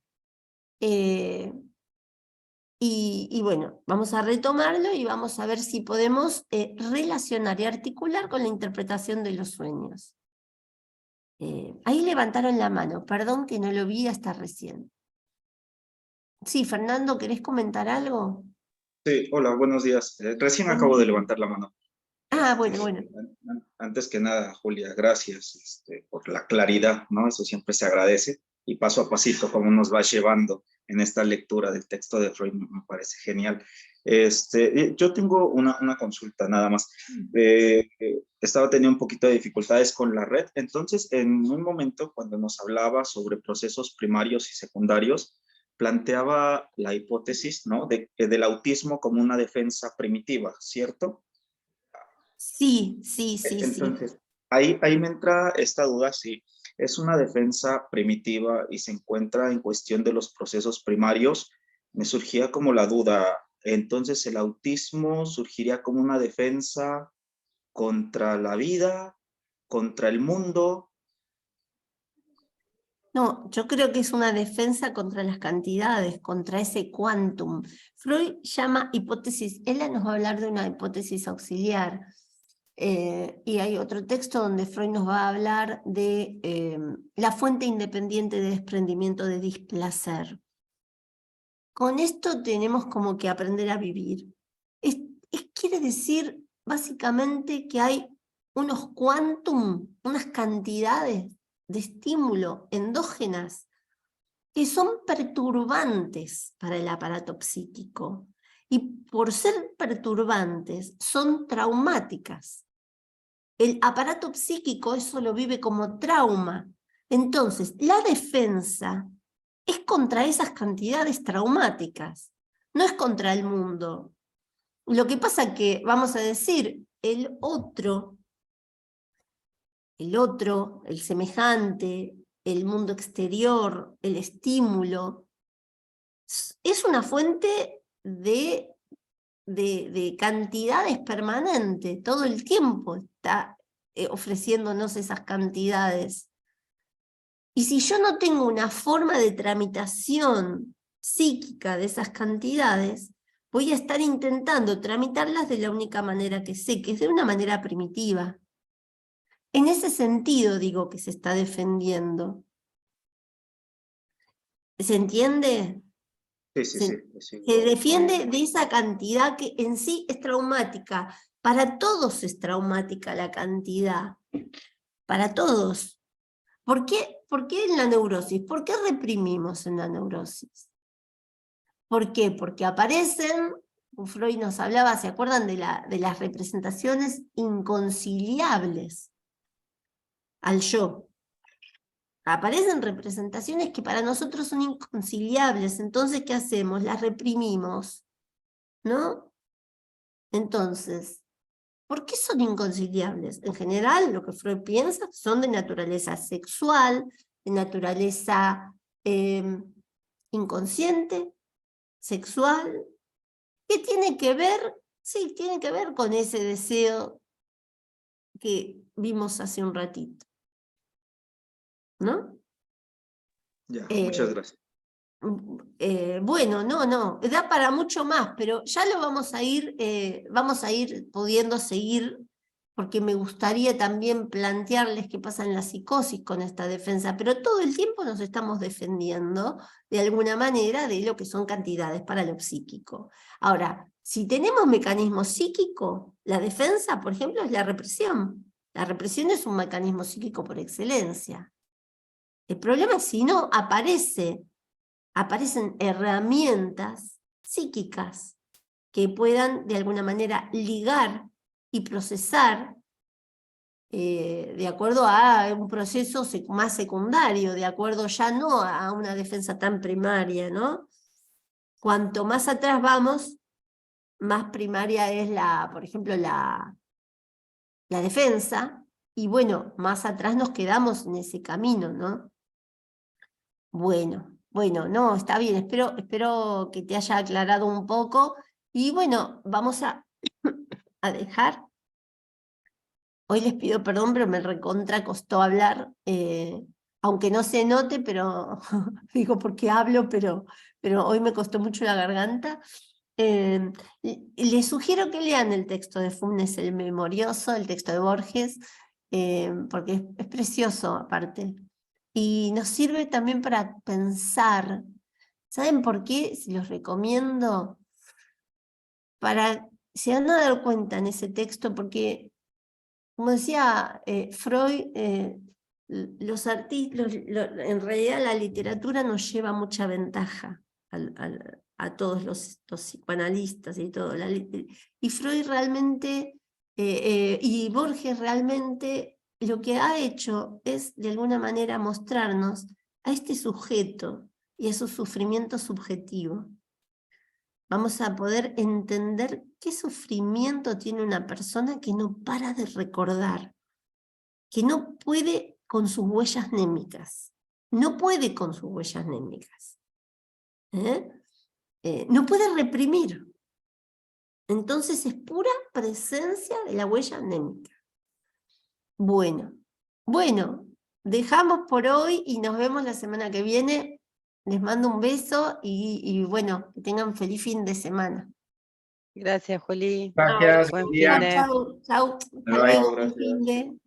y bueno, vamos a retomarlo y vamos a ver si podemos relacionar y articular con la interpretación de los sueños. Ahí levantaron la mano, perdón que no lo vi hasta recién. Sí, Fernando, ¿querés comentar algo? Sí, hola, buenos días. Recién Buen acabo de día. levantar la mano. Ah, bueno. Antes que nada, Julia, gracias por la claridad, ¿no? Eso siempre se agradece. Y paso a pasito, cómo nos va llevando en esta lectura del texto de Freud, me parece genial. Yo tengo una consulta nada más. Estaba teniendo un poquito de dificultades con la red, entonces en un momento cuando nos hablaba sobre procesos primarios y secundarios, planteaba la hipótesis, ¿no? Del autismo como una defensa primitiva, ¿cierto? Sí. Entonces, ahí me entra esta duda, si es una defensa primitiva y se encuentra en cuestión de los procesos primarios, me surgía como la duda, entonces el autismo surgiría como una defensa contra la vida, contra el mundo. No, yo creo que es una defensa contra las cantidades, contra ese quantum. Freud llama hipótesis, él nos va a hablar de una hipótesis auxiliar, y hay otro texto donde Freud nos va a hablar de la fuente independiente de desprendimiento de displacer. Con esto tenemos como que aprender a vivir. Quiere decir básicamente que hay unos quantum, unas cantidades de estímulo endógenas que son perturbantes para el aparato psíquico. Y por ser perturbantes, son traumáticas. El aparato psíquico eso lo vive como trauma. Entonces, la defensa es contra esas cantidades traumáticas, no es contra el mundo. Lo que pasa que, vamos a decir, el otro, el semejante, el mundo exterior, el estímulo, es una fuente de cantidades permanentes, todo el tiempo está ofreciéndonos esas cantidades. Y si yo no tengo una forma de tramitación psíquica de esas cantidades, voy a estar intentando tramitarlas de la única manera que sé, que es de una manera primitiva. En ese sentido digo que se está defendiendo. ¿Se entiende? Sí. Se defiende de esa cantidad que en sí es traumática. Para todos es traumática la cantidad. Para todos. ¿Por qué en la neurosis? ¿Por qué reprimimos en la neurosis? ¿Por qué? Porque aparecen, Freud nos hablaba, ¿se acuerdan de las representaciones inconciliables al yo? Aparecen representaciones que para nosotros son inconciliables, entonces ¿qué hacemos? Las reprimimos, ¿no? Entonces, ¿por qué son inconciliables? En general, lo que Freud piensa son de naturaleza sexual, de naturaleza inconsciente, sexual, que tiene que ver, sí, tiene que ver con ese deseo que vimos hace un ratito, ¿no? Ya, muchas gracias. Bueno, no, da para mucho más, pero ya lo vamos a ir pudiendo seguir, porque me gustaría también plantearles qué pasa en la psicosis con esta defensa, pero todo el tiempo nos estamos defendiendo de alguna manera de lo que son cantidades para lo psíquico. Ahora, si tenemos mecanismo psíquico, la defensa, por ejemplo, es la represión. La represión es un mecanismo psíquico por excelencia. El problema es si no aparecen herramientas psíquicas que puedan de alguna manera ligar y procesar de acuerdo a un proceso más secundario, de acuerdo ya no a una defensa tan primaria, ¿no? Cuanto más atrás vamos, más primaria es por ejemplo, la defensa, y bueno, más atrás nos quedamos en ese camino, ¿no? Bueno, no, está bien, espero que te haya aclarado un poco, y bueno, vamos a dejar. Hoy les pido perdón, pero me recontra costó hablar, aunque no se note, pero digo porque hablo, pero hoy me costó mucho la garganta. Les sugiero que lean el texto de Funes el Memorioso, el texto de Borges, porque es precioso aparte. Y nos sirve también para pensar. ¿Saben por qué? Si los recomiendo. Se van a dar cuenta en ese texto, porque, como decía Freud, los artistas, en realidad la literatura nos lleva mucha ventaja a todos los psicoanalistas y todo. Y Freud realmente, y Borges realmente, lo que ha hecho es de alguna manera mostrarnos a este sujeto y a su sufrimiento subjetivo. Vamos a poder entender qué sufrimiento tiene una persona que no para de recordar, que no puede con sus huellas némicas, no puede con sus huellas némicas, no puede reprimir. Entonces es pura presencia de la huella anémica. Bueno, dejamos por hoy y nos vemos la semana que viene. Les mando un beso y bueno, que tengan feliz fin de semana. Gracias, Juli. Gracias, Buen Julia. fin de... Chau. Hasta Bye. luego, buen fin de.